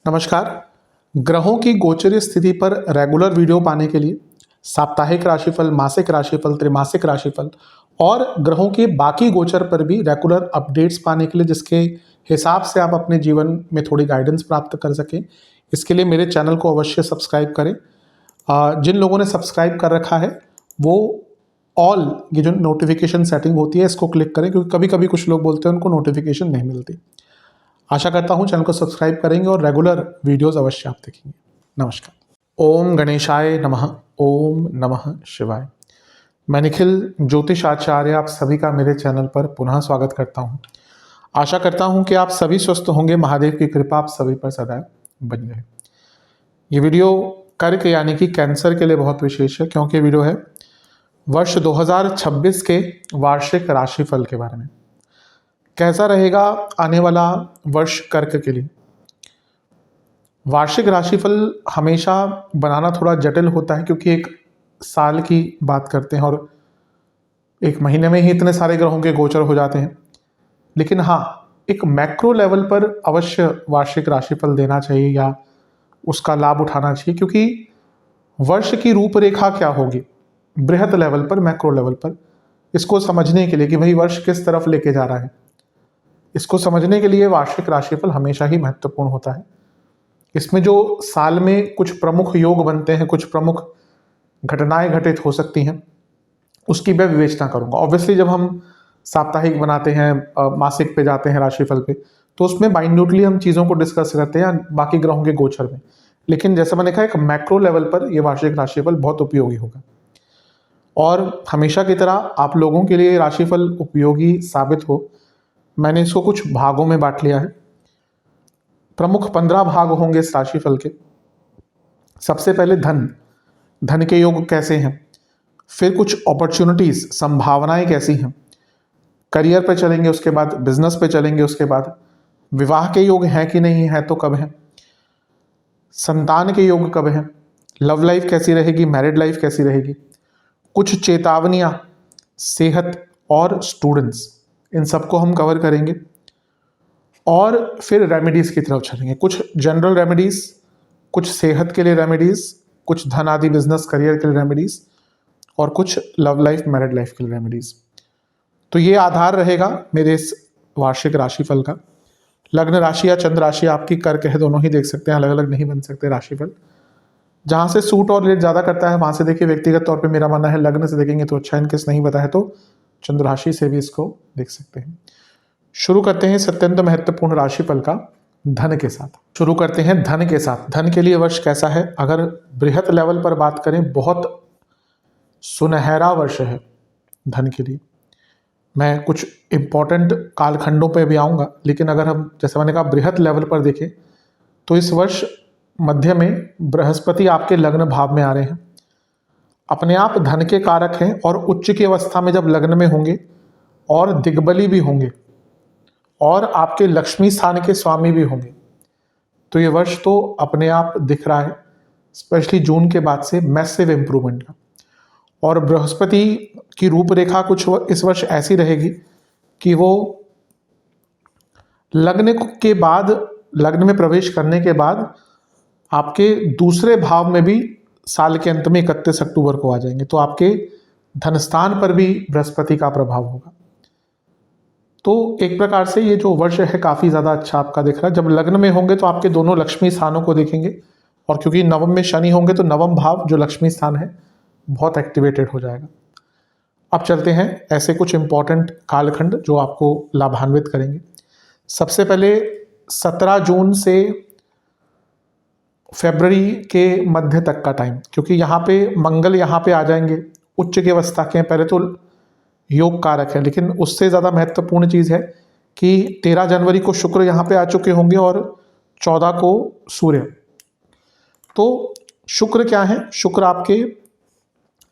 नमस्कार। ग्रहों की गोचरीय स्थिति पर रेगुलर वीडियो पाने के लिए साप्ताहिक राशिफल, मासिक राशिफल, त्रैमासिक राशिफल और ग्रहों के बाकी गोचर पर भी रेगुलर अपडेट्स पाने के लिए, जिसके हिसाब से आप अपने जीवन में थोड़ी गाइडेंस प्राप्त कर सकें, इसके लिए मेरे चैनल को अवश्य सब्सक्राइब करें। जिन लोगों ने सब्सक्राइब कर रखा है वो ऑल ये जो नोटिफिकेशन सेटिंग होती है इसको क्लिक करें, क्योंकि कभी कभी कुछ लोग बोलते हैं उनको नोटिफिकेशन नहीं मिलती। आशा करता हूँ चैनल को सब्सक्राइब करेंगे और रेगुलर वीडियोस अवश्य आप देखेंगे। नमस्कार। ओम गणेशाय नमः। ओम नमः शिवाय। मैं निखिल ज्योतिष आचार्य आप सभी का मेरे चैनल पर पुनः स्वागत करता हूँ। आशा करता हूँ कि आप सभी स्वस्थ होंगे। महादेव की कृपा आप सभी पर सदैव बनी रहे। ये वीडियो कर्क यानी कि कैंसर के लिए बहुत विशेष है, क्योंकि वीडियो है वर्ष 2026 के वार्षिक राशिफल के बारे में। कैसा रहेगा आने वाला वर्ष कर्क के लिए। वार्षिक राशिफल हमेशा बनाना थोड़ा जटिल होता है, क्योंकि एक साल की बात करते हैं और एक महीने में ही इतने सारे ग्रहों के गोचर हो जाते हैं। लेकिन हाँ, एक मैक्रो लेवल पर अवश्य वार्षिक राशिफल देना चाहिए या उसका लाभ उठाना चाहिए, क्योंकि वर्ष की रूपरेखा क्या होगी बृहत लेवल पर, मैक्रो लेवल पर, इसको समझने के लिए कि भाई वर्ष किस तरफ लेके जा रहा है, इसको समझने के लिए वार्षिक राशिफल हमेशा ही महत्वपूर्ण होता है। इसमें जो साल में कुछ प्रमुख योग बनते हैं, कुछ प्रमुख घटनाएं घटित हो सकती हैं, उसकी मैं विवेचना करूंगा। ऑब्वियसली जब हम साप्ताहिक बनाते हैं, मासिक पे जाते हैं राशिफल पे, तो उसमें माइन्यूटली हम चीज़ों को डिस्कस करते हैं बाकी ग्रहों के गोचर में। लेकिन जैसा मैंने कहा, एक मैक्रो लेवल पर यह वार्षिक राशिफल बहुत उपयोगी होगा और हमेशा की तरह आप लोगों के लिए राशिफल उपयोगी साबित हो, मैंने इसको कुछ भागों में बांट लिया है। प्रमुख 15 भाग होंगे इस राशिफल के। सबसे पहले धन के योग कैसे हैं, फिर कुछ अपॉर्चुनिटीज, संभावनाएं कैसी हैं, करियर पे चलेंगे, उसके बाद बिजनेस पे चलेंगे, उसके बाद विवाह के योग हैं कि नहीं है तो कब है, संतान के योग कब है, लव लाइफ कैसी रहेगी, मैरिड लाइफ कैसी रहेगी, कुछ चेतावनियां, सेहत और स्टूडेंट्स, इन सबको हम कवर करेंगे। और फिर रेमेडीज की तरफ चलेंगे, कुछ जनरल रेमेडीज, कुछ सेहत के लिए रेमेडीज, कुछ धन आदि बिजनेस करियर के लिए रेमेडीज और कुछ लव लाइफ मैरिड लाइफ के लिए रेमेडीज। तो ये आधार रहेगा मेरे इस वार्षिक राशिफल का। लग्न राशि या चंद्र राशि आपकी कर्क है, दोनों ही देख सकते हैं, अलग अलग नहीं बन सकते राशिफल। जहां से सूट और रेट ज्यादा करता है वहां से देखिए। व्यक्तिगत तौर पर मेरा मानना है लग्न से देखेंगे तो अच्छा, इनकेस नहीं पता है तो चंद्र राशि से भी इसको देख सकते हैं। शुरू करते हैं इस अत्यंत महत्वपूर्ण राशिफल का धन के साथ। शुरू करते हैं धन के साथ। धन के लिए वर्ष कैसा है, अगर बृहत लेवल पर बात करें, बहुत सुनहरा वर्ष है धन के लिए। मैं कुछ इंपॉर्टेंट कालखंडों पे भी आऊंगा, लेकिन अगर हम, जैसे मैंने कहा, बृहत लेवल पर देखें तो इस वर्ष मध्य में बृहस्पति आपके लग्न भाव में आ रहे हैं। अपने आप धन के कारक हैं और उच्च की अवस्था में जब लग्न में होंगे और दिग्बली भी होंगे और आपके लक्ष्मी स्थान के स्वामी भी होंगे, तो ये वर्ष तो अपने आप दिख रहा है, स्पेशली जून के बाद से मैसिव इंप्रूवमेंट का। और बृहस्पति की रूपरेखा कुछ इस वर्ष ऐसी रहेगी कि वो लग्न के बाद, लग्न में प्रवेश करने के बाद आपके दूसरे भाव में भी साल के अंत में 31 अक्टूबर को आ जाएंगे, तो आपके धनस्थान पर भी बृहस्पति का प्रभाव होगा। तो एक प्रकार से ये जो वर्ष है काफ़ी ज़्यादा अच्छा आपका दिख रहा है। जब लग्न में होंगे तो आपके दोनों लक्ष्मी स्थानों को देखेंगे, और क्योंकि नवम में शनि होंगे तो नवम भाव जो लक्ष्मी स्थान है बहुत एक्टिवेटेड हो जाएगा। अब चलते हैं ऐसे कुछ इंपॉर्टेंट कालखंड जो आपको लाभान्वित करेंगे। सबसे पहले 17 जून से फरवरी के मध्य तक का टाइम, क्योंकि यहाँ पे मंगल यहाँ पे आ जाएंगे, उच्च की अवस्था के। पहले तो योग कारक है, लेकिन उससे ज़्यादा महत्वपूर्ण चीज़ है कि 13 जनवरी को शुक्र यहाँ पे आ चुके होंगे और 14 को सूर्य। तो शुक्र क्या है, शुक्र आपके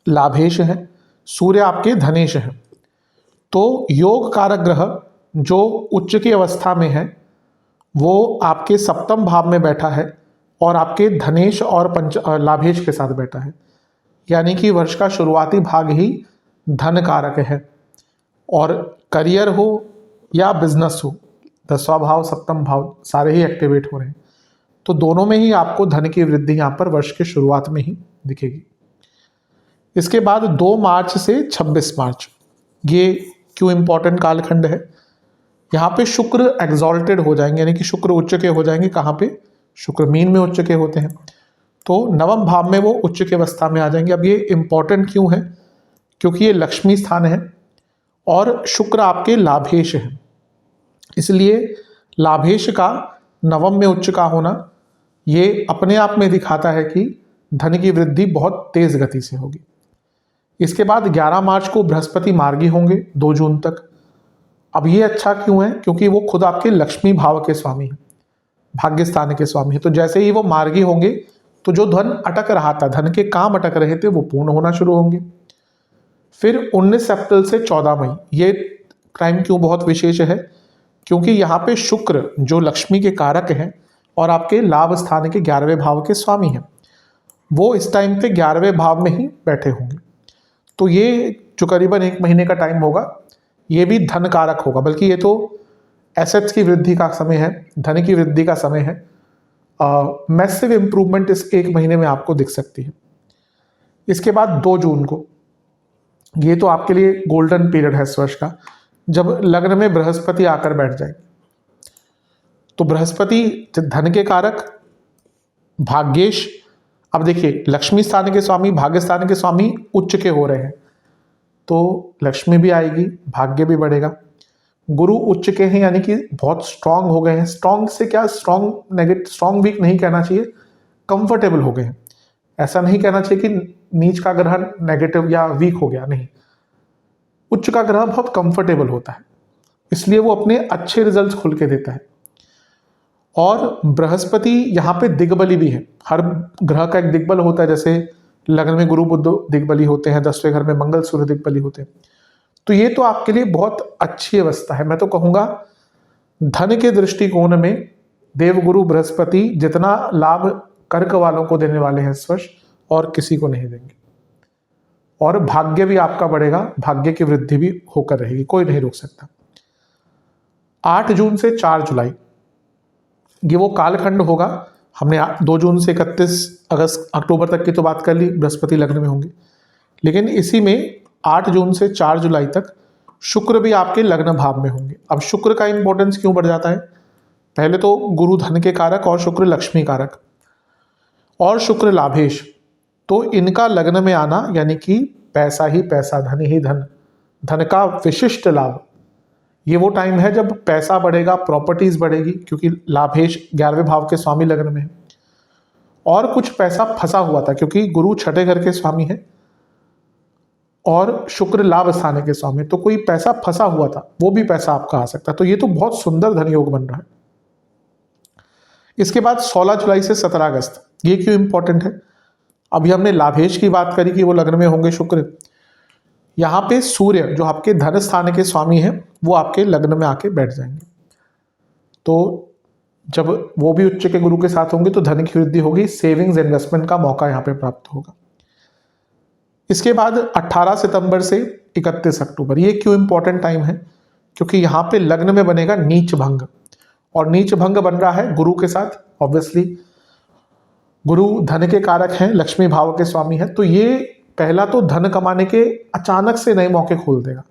लाभेश है, सूर्य आपके धनेश है। तो योग कारक ग्रह जो उच्च की अवस्था में है वो आपके सप्तम भाव में बैठा है और आपके धनेश और लाभेश के साथ बैठा है। यानी कि वर्ष का शुरुआती भाग ही धन कारक है, और करियर हो या बिजनेस हो, 10वां भाव, सप्तम भाव सारे ही एक्टिवेट हो रहे हैं। तो दोनों में ही आपको धन की वृद्धि यहाँ पर वर्ष के शुरुआत में ही दिखेगी। इसके बाद 2 मार्च से 26 मार्च, ये क्यों इंपॉर्टेंट कालखंड है? यहाँ पे शुक्र एग्जॉल्टेड हो जाएंगे, यानी कि शुक्र उच्च के हो जाएंगे। कहाँ पे? शुक्र मीन में उच्च के होते हैं, तो नवम भाव में वो उच्च के अवस्था में आ जाएंगे। अब ये इंपॉर्टेंट क्यों है? क्योंकि ये लक्ष्मी स्थान है और शुक्र आपके लाभेश है, इसलिए लाभेश का नवम में उच्च का होना ये अपने आप में दिखाता है कि धन की वृद्धि बहुत तेज गति से होगी। इसके बाद 11 मार्च को बृहस्पति मार्गी होंगे 2 जून तक। अब ये अच्छा क्यों है? क्योंकि वो खुद आपके लक्ष्मी भाव के स्वामी हैं, भाग्य स्थान के स्वामी हैं। तो जैसे ही वो मार्गी होंगे तो जो धन अटक रहा था, धन के काम अटक रहे थे, वो पूर्ण होना शुरू होंगे। फिर 19 अप्रैल से 14 मई, ये टाइम क्यों बहुत विशेष है? क्योंकि यहाँ पे शुक्र जो लक्ष्मी के कारक हैं और आपके लाभ स्थान के 11वें भाव के स्वामी हैं, वो इस टाइम पे 11वें भाव में ही बैठे होंगे। तो ये जो करीबन 1 महीने का टाइम होगा, ये भी धन कारक होगा, बल्कि ये तो एसेट्स की वृद्धि का समय है, धन की वृद्धि का समय है। मैसिव इंप्रूवमेंट इस 1 महीने में आपको दिख सकती है। इसके बाद 2 जून को, ये तो आपके लिए गोल्डन पीरियड है इस वर्ष का, जब लग्न में बृहस्पति आकर बैठ जाएंगे। तो बृहस्पति धन के कारक, भाग्येश। अब देखिए, लक्ष्मी स्थान के स्वामी, भाग्य स्थान के स्वामी उच्च के हो रहे हैं, तो लक्ष्मी भी आएगी, भाग्य भी बढ़ेगा। गुरु उच्च के हैं, यानी कि बहुत स्ट्रांग हो गए हैं। स्ट्रांग से क्या, स्ट्रांग वीक नहीं कहना चाहिए, कंफर्टेबल हो गए हैं। ऐसा नहीं कहना चाहिए कि नीच का ग्रह नेगेटिव या वीक हो गया, नहीं। उच्च का ग्रह बहुत कंफर्टेबल होता है, इसलिए वो अपने अच्छे रिजल्ट्स खुल के देता है। और बृहस्पति यहाँ पे दिग्बली भी है, हर ग्रह का एक दिग्बल होता है। जैसे लग्न में गुरु बुध दिग्बली होते हैं, 10वें घर में मंगल सूर्य दिग्बली होते हैं। तो ये तो आपके लिए बहुत अच्छी अवस्था है। मैं तो कहूँगा धन के दृष्टिकोण में देवगुरु बृहस्पति जितना लाभ कर्क वालों को देने वाले हैं इस वर्ष, और किसी को नहीं देंगे। और भाग्य भी आपका बढ़ेगा, भाग्य की वृद्धि भी होकर रहेगी, कोई नहीं रोक सकता। 8 जून से 4 जुलाई, ये वो कालखंड होगा। हमने 2 जून से 31 अक्टूबर तक की तो बात कर ली, बृहस्पति लग्न में होंगे। लेकिन इसी में 8 जून से 4 जुलाई तक शुक्र भी आपके लग्न भाव में होंगे। अब शुक्र का इंपॉर्टेंस क्यों बढ़ जाता है? पहले तो गुरु धन के कारक और शुक्र लक्ष्मी कारक और शुक्र लाभेश, तो इनका लग्न में आना, यानी कि पैसा ही पैसा, धन ही धन, धन का विशिष्ट लाभ। ये वो टाइम है जब पैसा बढ़ेगा, प्रॉपर्टीज बढ़ेगी, क्योंकि लाभेश 11वें भाव के स्वामी लग्न में है। और कुछ पैसा फंसा हुआ था, क्योंकि गुरु 6ठे घर के स्वामी है और शुक्र लाभ स्थान के स्वामी, तो कोई पैसा फंसा हुआ था, वो भी पैसा आपका आ सकता है। तो ये तो बहुत सुंदर धन योग बन रहा है। इसके बाद 16 जुलाई से 17 अगस्त, ये क्यों इंपॉर्टेंट है? अभी हमने लाभेश की बात करी कि वो लग्न में होंगे शुक्र। यहाँ पे सूर्य जो आपके धन स्थान के स्वामी हैं, वो आपके लग्न में आके बैठ जाएंगे। तो जब वो भी उच्च के गुरु के साथ होंगे तो धन की वृद्धि होगी, सेविंग्स इन्वेस्टमेंट का मौका यहाँ पे प्राप्त होगा। इसके बाद 18 सितंबर से 31 अक्टूबर, ये क्यों इंपॉर्टेंट टाइम है? क्योंकि यहाँ पे लग्न में बनेगा नीच भंग, और नीच भंग बन रहा है गुरु के साथ। ऑब्वियसली गुरु धन के कारक हैं, लक्ष्मी भाव के स्वामी हैं, तो ये पहला तो धन कमाने के अचानक से नए मौके खोल देगा।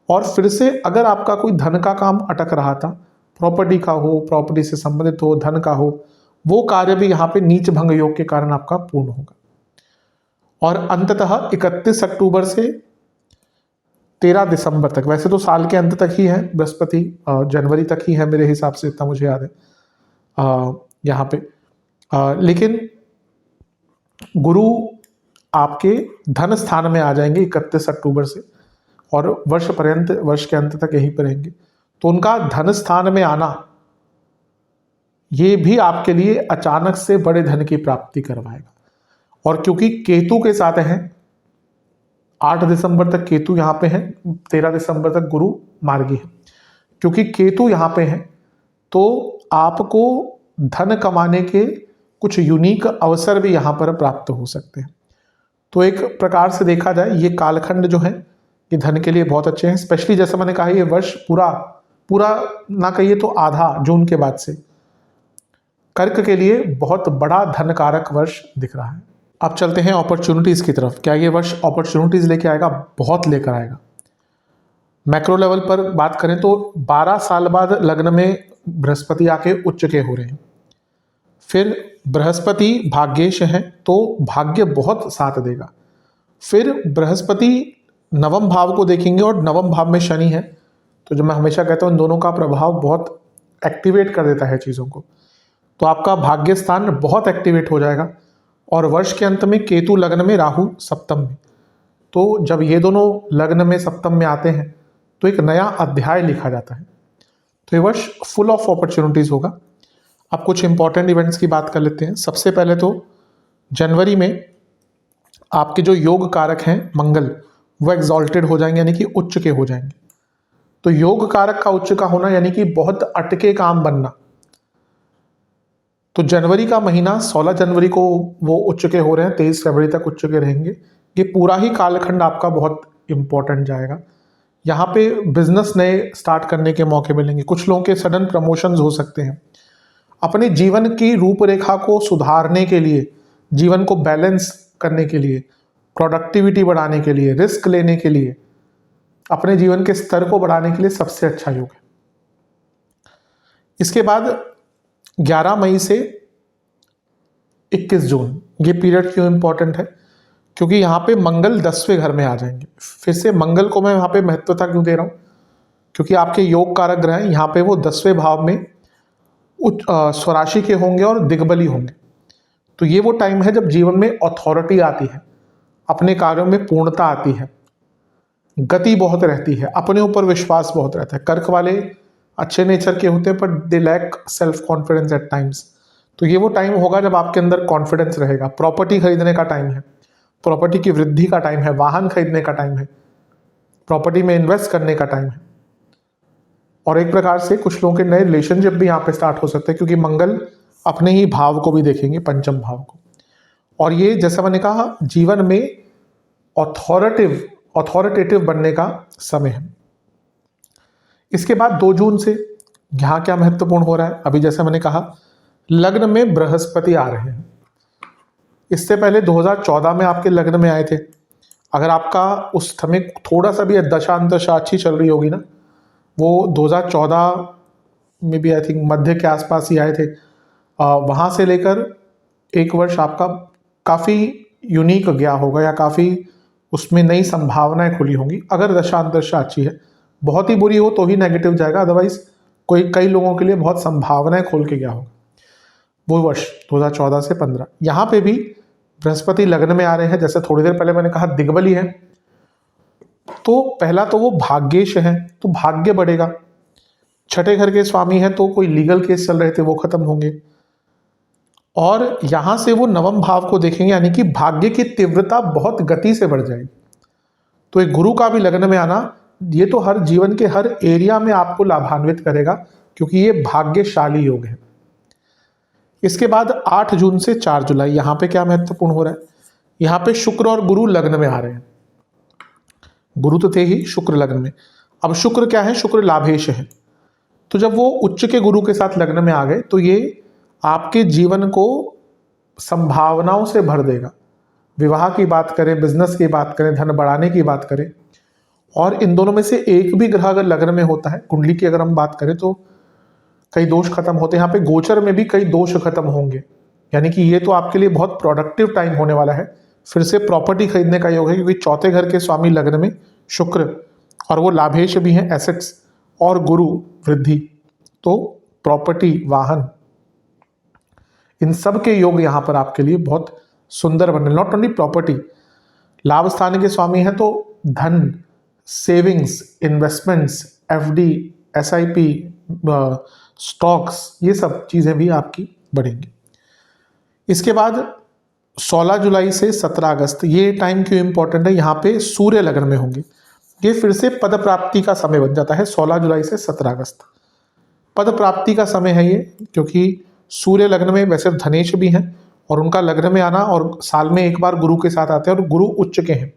और फिर से अगर आपका कोई धन का काम अटक रहा था, प्रॉपर्टी का हो, प्रॉपर्टी से संबंधित हो, धन का हो, वो कार्य भी यहाँ पे नीच भंग योग के कारण आपका पूर्ण होगा। और अंततः 31 अक्टूबर से 13 दिसंबर तक, वैसे तो साल के अंत तक ही है बृहस्पति, जनवरी तक ही है मेरे हिसाब से, इतना मुझे याद है यहाँ पे। लेकिन गुरु आपके धन स्थान में आ जाएंगे 31 अक्टूबर से, और वर्ष के अंत तक यहीं पर रहेंगे। तो उनका धन स्थान में आना ये भी आपके लिए अचानक से बड़े धन की प्राप्ति करवाएगा। और क्योंकि केतु के साथ हैं, 8 दिसंबर तक केतु यहाँ पे हैं, 13 दिसंबर तक गुरु मार्गी है। क्योंकि केतु यहाँ पे हैं तो आपको धन कमाने के कुछ यूनिक अवसर भी यहाँ पर प्राप्त हो सकते हैं। तो एक प्रकार से देखा जाए ये कालखंड जो है ये धन के लिए बहुत अच्छे हैं। स्पेशली जैसे मैंने कहा, ये वर्ष पूरा पूरा ना कहिए तो आधा जून के बाद से कर्क के लिए बहुत बड़ा धनकारक वर्ष दिख रहा है। अब चलते हैं अपॉर्चुनिटीज की तरफ। क्या ये वर्ष अपॉर्चुनिटीज लेके आएगा? बहुत लेकर आएगा। मैक्रो लेवल पर बात करें तो 12 साल बाद लग्न में बृहस्पति आके उच्च के हो रहे हैं। फिर बृहस्पति भाग्येश है तो भाग्य बहुत साथ देगा। फिर बृहस्पति नवम भाव को देखेंगे और नवम भाव में शनि है, तो जो मैं हमेशा कहता हूँ इन दोनों का प्रभाव बहुत एक्टिवेट कर देता है चीज़ों को। तो आपका भाग्य स्थान बहुत एक्टिवेट हो जाएगा। और वर्ष के अंत में केतु लग्न में, राहु सप्तम में, तो जब ये दोनों लग्न में सप्तम में आते हैं तो एक नया अध्याय लिखा जाता है। तो ये वर्ष फुल ऑफ अपॉर्चुनिटीज होगा। अब कुछ इंपॉर्टेंट इवेंट्स की बात कर लेते हैं। सबसे पहले तो जनवरी में आपके जो योग कारक हैं मंगल, वो एग्जॉल्टेड हो जाएंगे, यानी कि उच्च के हो जाएंगे। तो योग कारक का उच्च का होना यानी कि बहुत अटके काम बनना। तो जनवरी का महीना 16 जनवरी को वो उच्च के हो रहे हैं, 23 फरवरी तक उच्च के रहेंगे। ये पूरा ही कालखंड आपका बहुत इंपॉर्टेंट जाएगा। यहाँ पे बिजनेस नए स्टार्ट करने के मौके मिलेंगे। कुछ लोगों के सडन प्रमोशंस हो सकते हैं। अपने जीवन की रूपरेखा को सुधारने के लिए, जीवन को बैलेंस करने के लिए, प्रोडक्टिविटी बढ़ाने के लिए, रिस्क लेने के लिए, अपने जीवन के स्तर को बढ़ाने के लिए सबसे अच्छा योग है। इसके बाद 11 मई से 21 जून, ये पीरियड क्यों इंपॉर्टेंट है? क्योंकि यहाँ पे मंगल 10वें घर में आ जाएंगे। फिर से मंगल को मैं यहाँ पे महत्वता क्यों दे रहा हूँ? क्योंकि आपके योग कारक ग्रह हैं, यहाँ पे वो 10वें भाव में स्वराशि के होंगे और दिग्बली होंगे। तो ये वो टाइम है जब जीवन में अथॉरिटी आती है, अपने कार्यों में पूर्णता आती है, गति बहुत रहती है, अपने ऊपर विश्वास बहुत रहता है। कर्क वाले अच्छे नेचर के होते हैं पर they lack self confidence at times. तो ये वो टाइम होगा जब आपके अंदर कॉन्फिडेंस रहेगा। प्रॉपर्टी खरीदने का टाइम है, प्रॉपर्टी की वृद्धि का टाइम है, वाहन खरीदने का टाइम है, प्रॉपर्टी में इन्वेस्ट करने का टाइम है। और एक प्रकार से कुछ लोगों के नए रिलेशनशिप भी यहाँ पे स्टार्ट हो सकते हैं, क्योंकि मंगल अपने ही भाव को भी देखेंगे, पंचम भाव को। और ये जैसा मैंने कहा जीवन में ऑथोरिटेटिव बनने का समय है। इसके बाद 2 जून से यहाँ क्या महत्वपूर्ण हो रहा है? अभी जैसे मैंने कहा लग्न में बृहस्पति आ रहे हैं। इससे पहले 2014 में आपके लग्न में आए थे। अगर आपका उस समय थोड़ा सा भी दशा अंतशा अच्छी चल रही होगी ना, वो 2014 में भी आई थिंक मध्य के आसपास ही आए थे। वहाँ से लेकर एक वर्ष आपका काफ़ी यूनिक गया होगा, या काफ़ी उसमें नई संभावनाएं खुली होंगी। अगर दशा अंतशा अच्छी है, बहुत ही बुरी हो तो ही नेगेटिव जाएगा, अदरवाइज कई लोगों के लिए बहुत संभावनाएं खोल के गया होगा वो वर्ष 2014 से 15। यहाँ पे भी बृहस्पति लग्न में आ रहे हैं। जैसे थोड़ी देर पहले मैंने कहा दिग्बली है, तो पहला तो वो भाग्येश है, तो भाग्य बढ़ेगा। छठे घर के स्वामी है, तो कोई लीगल केस चल रहे थे वो खत्म होंगे। और यहाँ से वो नवम भाव को देखेंगे, यानी कि भाग्य की तीव्रता बहुत गति से बढ़ जाएगी। तो एक गुरु का भी लग्न में आना, ये तो हर जीवन के हर एरिया में आपको लाभान्वित करेगा, क्योंकि ये भाग्यशाली योग है। इसके बाद 8 जून से 4 जुलाई, यहाँ पे क्या महत्वपूर्ण हो रहा है? यहाँ पे शुक्र और गुरु लग्न में आ रहे हैं। गुरु तो थे ही शुक्र लग्न में, अब शुक्र क्या है? शुक्र लाभेश है। तो जब वो उच्च के गुरु के साथ लग्न में आ गए तो ये आपके जीवन को संभावनाओं से भर देगा। विवाह की बात करें, बिजनेस की बात करें, धन बढ़ाने की बात करें, और इन दोनों में से एक भी ग्रह अगर लग्न में होता है, कुंडली की अगर हम बात करें, तो कई दोष खत्म होते हैं। यहाँ पे गोचर में भी कई दोष खत्म होंगे, यानी कि ये तो आपके लिए बहुत प्रोडक्टिव टाइम होने वाला है। फिर से प्रॉपर्टी खरीदने का योग है, क्योंकि चौथे घर के स्वामी लग्न में शुक्र, और वो लाभेश भी हैं, एसेट्स, और गुरु वृद्धि। तो प्रॉपर्टी, वाहन, इन सब के योग यहाँ पर आपके लिए बहुत सुंदर बने। नॉट ओनली प्रॉपर्टी, लाभ स्थान के स्वामी हैं तो धन, savings, investments, FD, SIP, stocks, ये सब चीज़ें भी आपकी बढ़ेंगी। इसके बाद 16 जुलाई से 17 अगस्त, ये टाइम क्यों इंपॉर्टेंट है? यहाँ पे सूर्य लग्न में होंगे। ये फिर से पद प्राप्ति का समय बन जाता है। 16 जुलाई से 17 अगस्त पद प्राप्ति का समय है ये, क्योंकि सूर्य लग्न में वैसे धनेश भी हैं, और उनका लग्न में आना, और साल में एक बार गुरु के साथ आते हैं, और गुरु उच्च के हैं।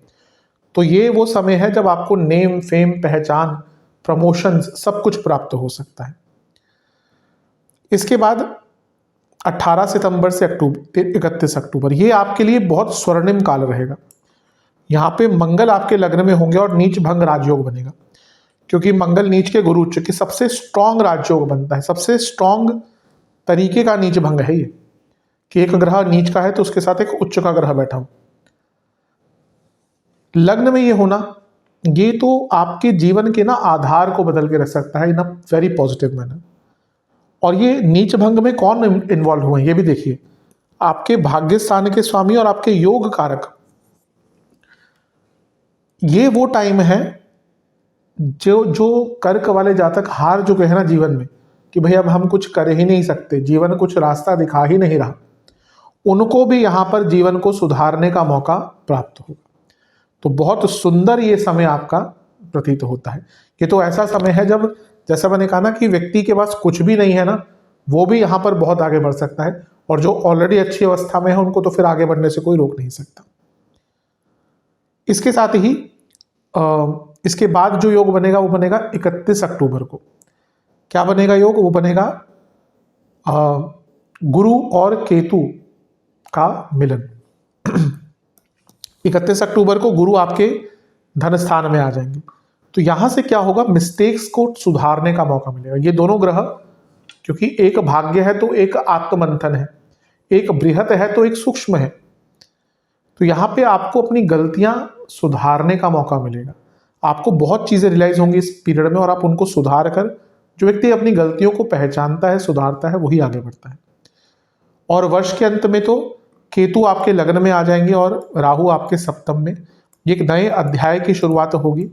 तो ये वो समय है जब आपको नेम, फेम, पहचान, प्रमोशंस, सब कुछ प्राप्त हो सकता है। इसके बाद 18 सितंबर से 31 अक्टूबर, ये आपके लिए बहुत स्वर्णिम काल रहेगा। यहाँ पे मंगल आपके लग्न में होंगे और नीच भंग राजयोग बनेगा, क्योंकि मंगल नीच के गुरु उच्च के सबसे स्ट्रांग राजयोग बनता है। सबसे स्ट्रांग तरीके का नीच भंग है ये, कि एक ग्रह नीच का है तो उसके साथ एक उच्च का ग्रह बैठा हो। लग्न में ये होना, ये तो आपके जीवन के ना आधार को बदल के रख सकता है इन अ वेरी पॉजिटिव मैनर। और ये नीच भंग में कौन इन्वॉल्व हुए हैं ये भी देखिए, आपके भाग्य स्थान के स्वामी और आपके योग कारक। ये वो टाइम है जो जो कर्क वाले जातक हार चुके हैं ना जीवन में, कि भाई अब हम कुछ कर ही नहीं सकते, जीवन कुछ रास्ता दिखा ही नहीं रहा, उनको भी यहां पर जीवन को सुधारने का मौका प्राप्त होगा। तो बहुत सुंदर ये समय आपका प्रतीत होता है। ये तो ऐसा समय है जब, जैसा मैंने कहा ना, कि व्यक्ति के पास कुछ भी नहीं है ना, वो भी यहाँ पर बहुत आगे बढ़ सकता है, और जो ऑलरेडी अच्छी अवस्था में है उनको तो फिर आगे बढ़ने से कोई रोक नहीं सकता। इसके साथ ही इसके बाद जो योग बनेगा वो बनेगा 31 अक्टूबर को। क्या बनेगा योग? वो बनेगा गुरु और केतु का मिलन। 31 अक्टूबर को गुरु आपके धन स्थान में आ जाएंगे। तो यहां से क्या होगा, मिस्टेक्स को सुधारने का मौका मिलेगा। ये दोनों ग्रह, क्योंकि एक भाग्य है तो एक आत्ममंथन है, एक बृहत है तो एक सूक्ष्म है, तो यहां पे आपको अपनी गलतियां सुधारने का मौका मिलेगा। आपको बहुत चीजें रियलाइज होंगी इस पीरियड में, और आप उनको सुधार कर, जो व्यक्ति अपनी गलतियों को पहचानता है, सुधारता है, वही आगे बढ़ता है। और वर्ष के अंत में तो केतु आपके लग्न में आ जाएंगे और राहु आपके सप्तम में। एक नए अध्याय की शुरुआत होगी।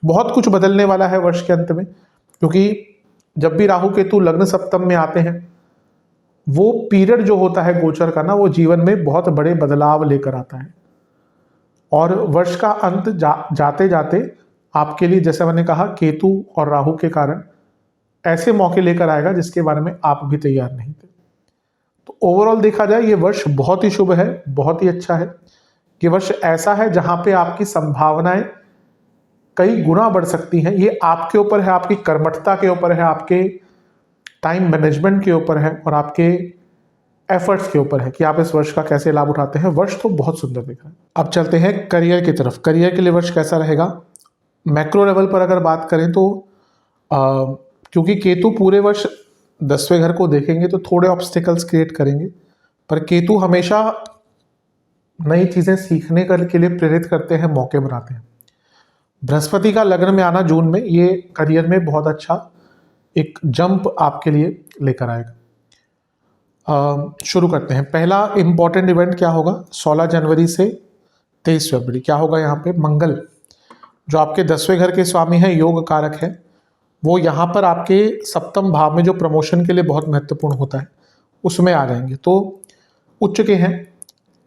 बहुत कुछ बदलने वाला है वर्ष के अंत में, क्योंकि जब भी राहु केतु लग्न सप्तम में आते हैं, वो पीरियड जो होता है गोचर का ना, वो जीवन में बहुत बड़े बदलाव लेकर आता है। और वर्ष का अंत जाते जाते आपके लिए, जैसे मैंने कहा, केतु और राहु के कारण ऐसे मौके लेकर आएगा जिसके बारे में आप भी तैयार नहीं थे। तो ओवरऑल देखा जाए ये वर्ष बहुत ही शुभ है, बहुत ही अच्छा है। ये वर्ष ऐसा है जहां पे आपकी संभावनाएं कई गुना बढ़ सकती हैं। ये आपके ऊपर है, आपकी कर्मठता के ऊपर है, आपके टाइम मैनेजमेंट के ऊपर है, और आपके एफर्ट्स के ऊपर है कि आप इस वर्ष का कैसे लाभ उठाते हैं। वर्ष तो बहुत सुंदर दिखा है। अब चलते हैं करियर की तरफ। करियर के लिए वर्ष कैसा रहेगा? मैक्रो लेवल पर अगर बात करें तो क्योंकि केतु पूरे वर्ष 10वें घर को देखेंगे तो थोड़े ऑब्स्टिकल्स क्रिएट करेंगे, पर केतु हमेशा नई चीजें सीखने के लिए प्रेरित करते हैं, मौके बनाते हैं। बृहस्पति का लग्न में आना जून में, ये करियर में बहुत अच्छा एक जंप आपके लिए लेकर आएगा। शुरू करते हैं। पहला इंपॉर्टेंट इवेंट क्या होगा? 16 जनवरी से 23 फरवरी क्या होगा? यहाँ पे मंगल, जो आपके 10वें घर के स्वामी हैं, योग कारक है, वो यहाँ पर आपके सप्तम भाव में, जो प्रमोशन के लिए बहुत महत्वपूर्ण होता है, उसमें आ जाएंगे। तो उच्च के हैं,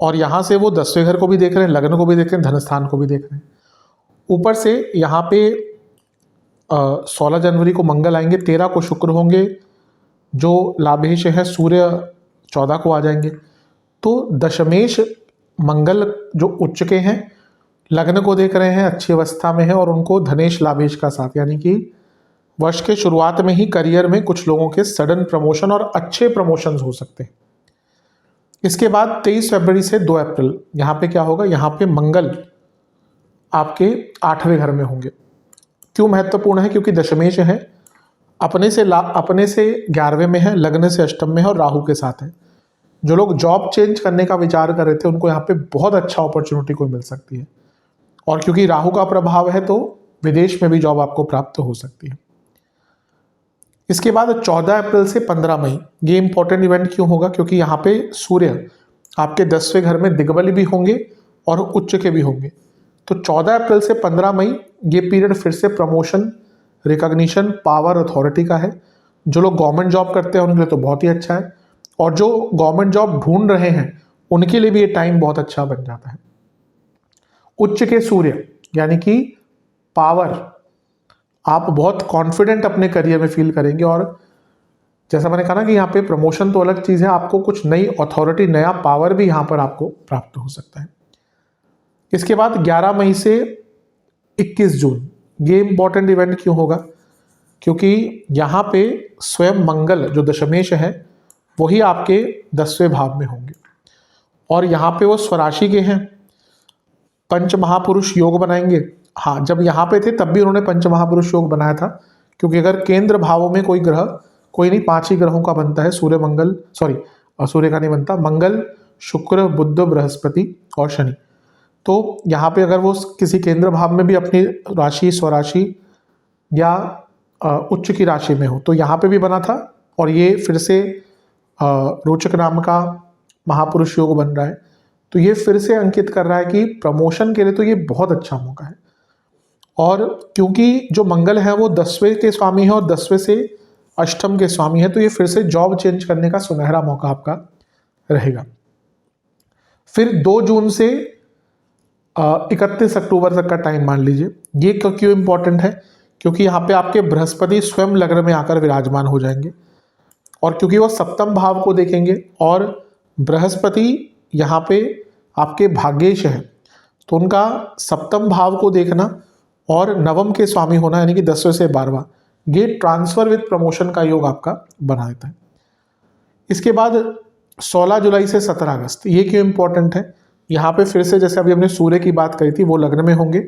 और यहाँ से वो 10वें घर को भी देख रहे हैं, लग्न को भी देख रहे हैं, धन स्थान को भी देख रहे हैं। ऊपर से यहाँ पे 16 जनवरी को मंगल आएंगे, 13 को शुक्र होंगे, जो लाभेश है सूर्य 14 को आ जाएंगे। तो दशमेश मंगल जो उच्च के हैं, लग्न को देख रहे हैं, अच्छी अवस्था में है, और उनको धनेश लाभेश का साथ, यानी कि वर्ष के शुरुआत में ही करियर में कुछ लोगों के सडन प्रमोशन और अच्छे प्रमोशन हो सकते हैं। इसके बाद 23 फरवरी से 2 अप्रैल यहाँ पे क्या होगा? यहाँ पे मंगल आपके 8वें घर में होंगे। क्यों महत्वपूर्ण है? क्योंकि दशमेश है, अपने से 11वें में है, लग्न से अष्टम में है, और राहु के साथ है। जो लोग जॉब चेंज करने का विचार कर रहे थे, उनको यहाँ पे बहुत अच्छा अपॉर्चुनिटी कोई मिल सकती है। और क्योंकि राहु का प्रभाव है, तो विदेश में भी जॉब आपको प्राप्त हो सकती है। इसके बाद 14 अप्रैल से 15 मई, ये इंपॉर्टेंट इवेंट क्यों होगा? क्योंकि यहाँ पे सूर्य आपके 10वें घर में दिग्बली भी होंगे और उच्च के भी होंगे। तो 14 अप्रैल से 15 मई ये पीरियड फिर से प्रमोशन, रिकॉग्निशन, पावर, अथॉरिटी का है। जो लोग गवर्नमेंट जॉब करते हैं उनके लिए तो बहुत ही अच्छा है, और जो गवर्नमेंट जॉब ढूंढ रहे हैं उनके लिए भी ये टाइम बहुत अच्छा बन जाता है। उच्च के सूर्य यानी कि पावर, आप बहुत कॉन्फिडेंट अपने करियर में फील करेंगे। और जैसा मैंने कहा ना कि यहाँ पे प्रमोशन तो अलग चीज़ है, आपको कुछ नई अथॉरिटी, नया पावर भी यहाँ पर आपको प्राप्त हो सकता है। इसके बाद 11 मई से 21 जून, ये इंपॉर्टेंट इवेंट क्यों होगा? क्योंकि यहाँ पे स्वयं मंगल जो दशमेश है वही आपके 10वें भाव में होंगे और यहाँ पे वो स्वराशि के हैं। पंच महापुरुष योग बनाएंगे। हाँ, जब यहाँ पे थे तब भी उन्होंने पंच महापुरुष योग बनाया था, क्योंकि अगर केंद्र भावों में कोई ग्रह, कोई नहीं 5 ही ग्रहों का बनता है, सूर्य मंगल, सॉरी सूर्य का नहीं बनता, मंगल शुक्र बुध बृहस्पति और शनि। तो यहाँ पे अगर वो किसी केंद्र भाव में भी अपनी राशि स्वराशि या उच्च की राशि में हो तो यहाँ पे भी बना था। और ये फिर से रोचक नाम का महापुरुष योग बन रहा है, तो ये फिर से अंकित कर रहा है कि प्रमोशन के लिए तो ये बहुत अच्छा मौका है। और क्योंकि जो मंगल है वो 10वें के स्वामी है और 10वें से अष्टम के स्वामी है, तो ये फिर से जॉब चेंज करने का सुनहरा मौका आपका रहेगा। फिर 2 जून से 31 अक्टूबर तक का टाइम मान लीजिए। ये क्यों इंपॉर्टेंट है? क्योंकि यहाँ पे आपके बृहस्पति स्वयं लग्न में आकर विराजमान हो जाएंगे और क्योंकि वो सप्तम भाव को देखेंगे और बृहस्पति यहाँ पे आपके भाग्येश है, तो उनका सप्तम भाव को देखना और नवम के स्वामी होना, यानी कि 10वें से 12वां, ये ट्रांसफर विद प्रमोशन का योग आपका बना देता है। इसके बाद 16 जुलाई से 17 अगस्त, ये क्यों इंपॉर्टेंट है? यहाँ पे फिर से जैसे अभी हमने सूर्य की बात करी थी, वो लग्न में होंगे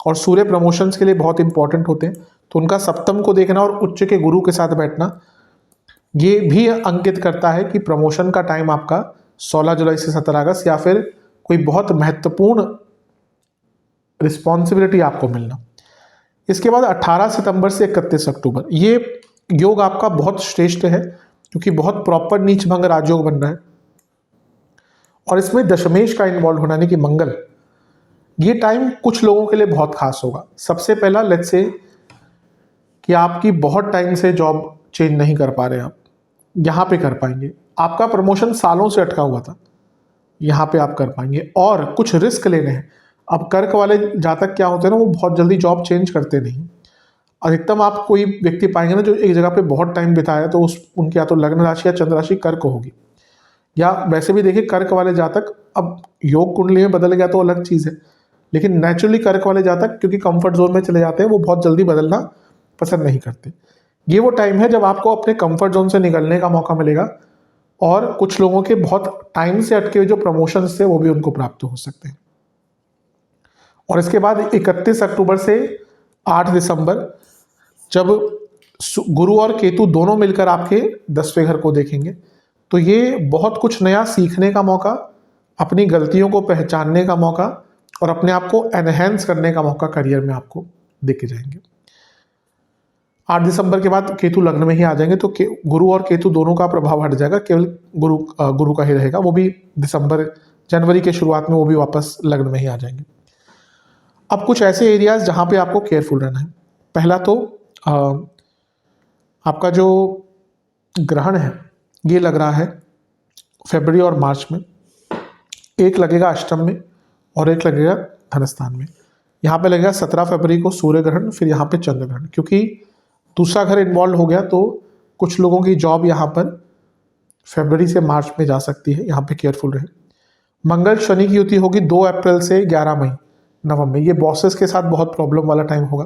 और सूर्य प्रमोशंस के लिए बहुत इंपॉर्टेंट होते हैं, तो उनका सप्तम को देखना और उच्च के गुरु के साथ बैठना ये भी अंकित करता है कि प्रमोशन का टाइम आपका 16 जुलाई से 17 अगस्त या फिर कोई बहुत महत्वपूर्ण रिस्पॉन्सिबिलिटी आपको मिलना। इसके बाद 18 सितंबर से 31 अक्टूबर, ये योग आपका बहुत श्रेष्ठ है क्योंकि बहुत प्रॉपर नीच भंग राजयोग बन रहा है और इसमें दशमेश का इन्वॉल्व होना, यानी कि मंगल। ये टाइम कुछ लोगों के लिए बहुत खास होगा। सबसे पहला, लेट्स से कि आपकी बहुत टाइम से जॉब चेंज नहीं कर पा रहे, आप यहाँ पे कर पाएंगे। आपका प्रमोशन सालों से अटका हुआ था, यहाँ पे आप कर पाएंगे और कुछ रिस्क लेने हैं। अब कर्क वाले जातक क्या होते हैं ना, वो बहुत जल्दी जॉब चेंज करते नहीं। अधिकतम आप कोई व्यक्ति पाएंगे ना जो एक जगह पे बहुत टाइम बिताया, तो उनकी या तो लग्न राशि या चंद्र राशि कर्क होगी, या वैसे भी देखिए कर्क वाले जातक, अब योग कुंडली में बदल गया तो अलग चीज़ है, लेकिन नेचुरली कर्क वाले जातक क्योंकि कंफर्ट जोन में चले जाते हैं, वो बहुत जल्दी बदलना पसंद नहीं करते। ये वो टाइम है जब आपको अपने कंफर्ट जोन से निकलने का मौका मिलेगा और कुछ लोगों के बहुत टाइम से अटके हुए जो प्रमोशंस थे वो भी उनको प्राप्त हो सकते हैं। और इसके बाद 31 अक्टूबर से 8 दिसंबर, जब गुरु और केतु दोनों मिलकर आपके 10वें घर को देखेंगे, तो ये बहुत कुछ नया सीखने का मौका, अपनी गलतियों को पहचानने का मौका और अपने आप को एनहेंस करने का मौका करियर में आपको देखे जाएंगे। 8 दिसंबर के बाद केतु लग्न में ही आ जाएंगे, तो गुरु और केतु दोनों का प्रभाव हट जाएगा, केवल गुरु का ही रहेगा। वो भी जनवरी के शुरुआत में वो भी वापस लग्न में ही आ जाएंगे। अब कुछ ऐसे एरियाज जहाँ पे आपको केयरफुल रहना है। पहला तो आपका जो ग्रहण है ये लग रहा है फरवरी और मार्च में, एक लगेगा अष्टम में और एक लगेगा धनस्थान में। यहाँ पे लगेगा 17 फरवरी को सूर्य ग्रहण, फिर यहाँ पे चंद्र ग्रहण। क्योंकि दूसरा घर इन्वॉल्व हो गया तो कुछ लोगों की जॉब यहाँ पर फरवरी से मार्च में जा सकती है, यहाँ पे केयरफुल रहे। मंगल शनि की युति होगी 2 अप्रैल से 11 मई नवम में, ये बॉसेस के साथ बहुत प्रॉब्लम वाला टाइम होगा।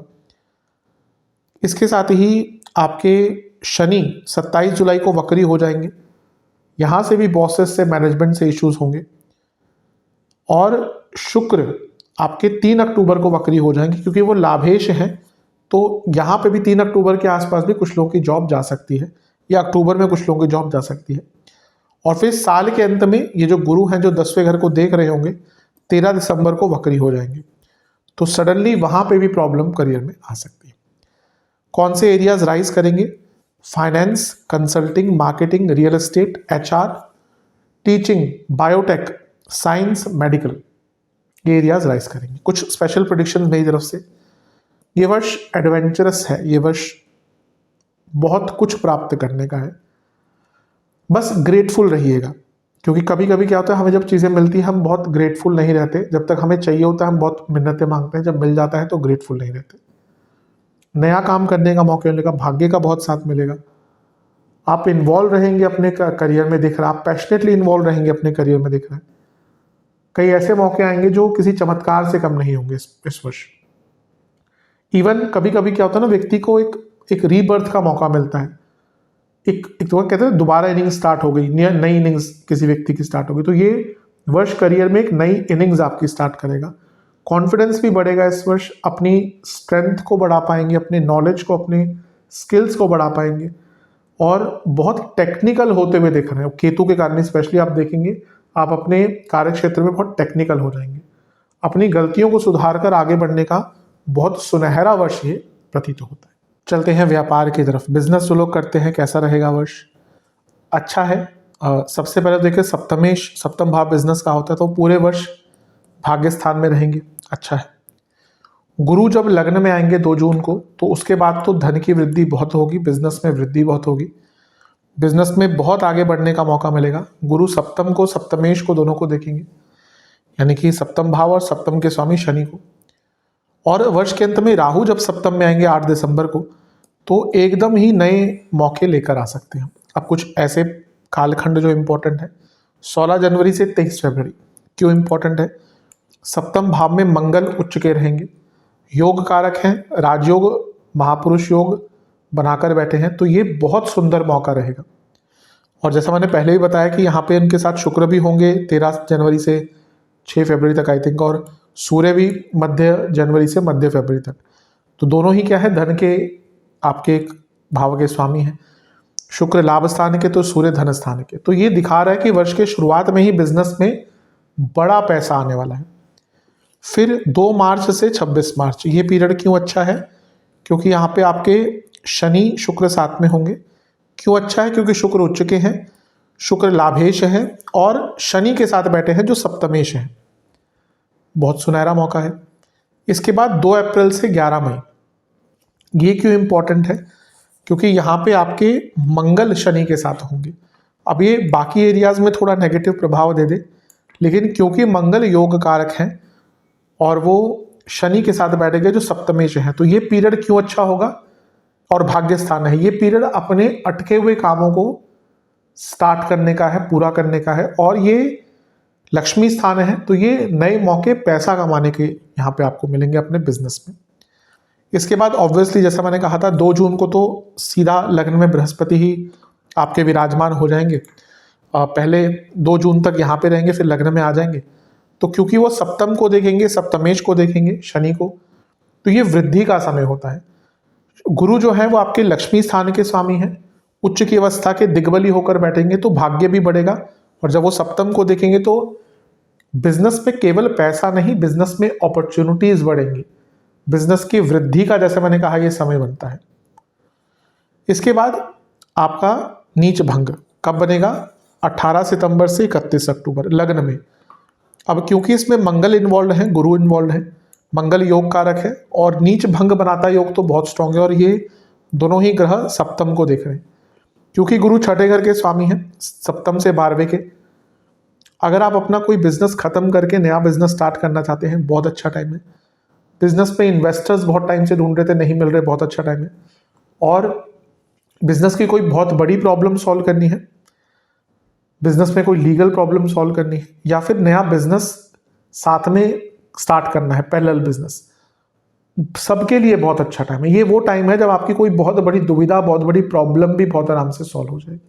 इसके साथ ही आपके शनि 27 जुलाई को वक्री हो जाएंगे, यहाँ से भी बॉसेस से मैनेजमेंट से इश्यूज होंगे। और शुक्र आपके 3 अक्टूबर को वक्री हो जाएंगे क्योंकि वो लाभेश हैं, तो यहाँ पे भी 3 अक्टूबर के आसपास भी कुछ लोगों की जॉब जा सकती है, या अक्टूबर में कुछ लोगों की जॉब जा सकती है। और फिर साल के अंत में ये जो गुरु हैं जो 10वें घर को देख रहे होंगे 13 दिसंबर को वक्री हो जाएंगे, तो सडनली वहाँ पे भी प्रॉब्लम करियर में आ सकती है। कौन से एरियाज राइज करेंगे? Finance, consulting, marketing, real estate, HR, teaching, biotech, science, medical, ये एरियाज राइज करेंगे। कुछ स्पेशल प्रेडिक्शन मेरी तरफ से। ये वर्ष एडवेंचरस है, ये वर्ष बहुत कुछ प्राप्त करने का है, बस ग्रेटफुल रहिएगा। क्योंकि कभी कभी क्या होता है, हमें जब चीज़ें मिलती हैं हम बहुत ग्रेटफुल नहीं रहते, जब तक हमें चाहिए होता है हम बहुत मिन्नतें मांगते हैं, जब मिल जाता है तो ग्रेटफुल नहीं रहते। नया काम करने का मौका मिलेगा, भाग्य का बहुत साथ मिलेगा, आप इन्वॉल्व रहेंगे अपने करियर में, दिख रहा है आप पैशनेटली इन्वॉल्व रहेंगे अपने करियर में, दिख रहा है। कई ऐसे मौके आएंगे जो किसी चमत्कार से कम नहीं होंगे इस वर्ष। इवन कभी कभी क्या होता है ना, व्यक्ति को एक रीबर्थ का मौका मिलता है, एक तो कहते हैं दोबारा इनिंग स्टार्ट हो गई, नई इनिंग्स किसी व्यक्ति की स्टार्ट हो गई। तो ये वर्ष करियर में एक नई इनिंग्स आपकी स्टार्ट करेगा। कॉन्फिडेंस भी बढ़ेगा इस वर्ष, अपनी स्ट्रेंथ को बढ़ा पाएंगे, अपने नॉलेज को, अपने स्किल्स को बढ़ा पाएंगे और बहुत टेक्निकल होते हुए देख रहे हैं। केतु के कारण स्पेशली आप देखेंगे आप अपने कार्य क्षेत्र में बहुत टेक्निकल हो जाएंगे। अपनी गलतियों को सुधार कर आगे बढ़ने का बहुत सुनहरा वर्ष ये प्रतीत होता है। चलते हैं व्यापार की तरफ। बिजनेस जो लोग करते हैं, कैसा रहेगा वर्ष? अच्छा है। सबसे पहले देखिए सप्तम भाव बिजनेस का होता है, तो पूरे वर्ष भाग्य स्थान में रहेंगे, अच्छा है। गुरु जब लग्न में आएंगे 2 जून को, तो उसके बाद तो धन की वृद्धि बहुत होगी, बिजनेस में वृद्धि बहुत होगी, बिजनेस में बहुत आगे बढ़ने का मौका मिलेगा। गुरु सप्तम को, सप्तमेश को, दोनों को देखेंगे, यानी कि सप्तम भाव और सप्तम के स्वामी शनि को। और वर्ष के अंत में राहु जब सप्तम में आएंगे 8 दिसंबर को, तो एकदम ही नए मौके लेकर आ सकते हैं। अब कुछ ऐसे कालखंड जो इम्पोर्टेंट है, 16 जनवरी से 23 फरवरी क्यों इम्पोर्टेंट है? सप्तम भाव में मंगल उच्च के रहेंगे, योग कारक हैं, राजयोग महापुरुष योग बनाकर बैठे हैं, तो ये बहुत सुंदर मौका रहेगा। और जैसा मैंने पहले भी बताया कि यहाँ पे इनके साथ शुक्र भी होंगे 13 जनवरी से 6 फरवरी तक आई थिंक, और सूर्य भी मध्य जनवरी से मध्य फरवरी तक। तो दोनों ही क्या है, धन के आपके एक भाव के स्वामी हैं। शुक्र लाभ स्थान के तो सूर्य धन स्थान के। तो ये दिखा रहा है कि वर्ष के शुरुआत में ही बिजनेस में बड़ा पैसा आने वाला है। फिर 2 मार्च से 26 मार्च ये पीरियड क्यों अच्छा है? क्योंकि यहाँ पे आपके शनि शुक्र साथ में होंगे। क्यों अच्छा है? क्योंकि शुक्र उच्च के हैं, शुक्र लाभेश है और शनि के साथ बैठे हैं जो सप्तमेश है। बहुत सुनहरा मौका है। इसके बाद 2 अप्रैल से 11 मई, ये क्यों इंपॉर्टेंट है? क्योंकि यहाँ पे आपके मंगल शनि के साथ होंगे। अब ये बाकी एरियाज में थोड़ा नेगेटिव प्रभाव दे दे, लेकिन क्योंकि मंगल योग कारक हैं और वो शनि के साथ बैठेंगे जो सप्तमेश है, तो ये पीरियड क्यों अच्छा होगा? और भाग्य स्थान है, ये पीरियड अपने अटके हुए कामों को स्टार्ट करने का है, पूरा करने का है, और ये लक्ष्मी स्थान है, तो ये नए मौके पैसा कमाने के यहाँ पे आपको मिलेंगे अपने बिजनेस में। इसके बाद ऑब्वियसली जैसा मैंने कहा था 2 जून को तो सीधा लग्न में बृहस्पति ही आपके विराजमान हो जाएंगे। पहले 2 जून तक यहाँ पे रहेंगे, फिर लग्न में आ जाएंगे। तो क्योंकि वो सप्तम को देखेंगे, सप्तमेश को देखेंगे, शनि को, तो ये वृद्धि का समय होता है। गुरु जो है वो आपके लक्ष्मी स्थान के स्वामी हैं, उच्च की अवस्था के दिग्बली होकर बैठेंगे, तो भाग्य भी बढ़ेगा। और जब वो सप्तम को देखेंगे तो बिजनेस में केवल पैसा नहीं, बिजनेस में अपॉर्चुनिटीज बढ़ेंगी, बिजनेस की वृद्धि का जैसे मैंने कहा ये समय बनता है। इसके बाद आपका नीच भंग कब बनेगा? 18 सितंबर से 31 अक्टूबर लग्न में। अब क्योंकि इसमें मंगल इन्वॉल्व है, गुरु इन्वॉल्व है, मंगल योग कारक है और नीच भंग बनाता योग तो बहुत स्ट्रांग है, और ये दोनों ही ग्रह सप्तम को देख रहे हैं। क्योंकि गुरु छठे घर के स्वामी हैं, सप्तम से 12वें के। अगर आप अपना कोई बिजनेस खत्म करके नया बिजनेस स्टार्ट करना चाहते हैं, बहुत अच्छा टाइम है। बिजनेस में इन्वेस्टर्स बहुत टाइम से ढूंढ रहे थे, नहीं मिल रहे, बहुत अच्छा टाइम है। और बिजनेस की कोई बहुत बड़ी प्रॉब्लम सॉल्व करनी है, बिजनेस में कोई लीगल प्रॉब्लम सॉल्व करनी है, या फिर नया बिजनेस साथ में स्टार्ट करना है, पैरेलल बिजनेस, सबके लिए बहुत अच्छा टाइम है। ये वो टाइम है जब आपकी कोई बहुत बड़ी दुविधा, बहुत बड़ी प्रॉब्लम भी बहुत आराम से सॉल्व हो जाएगी।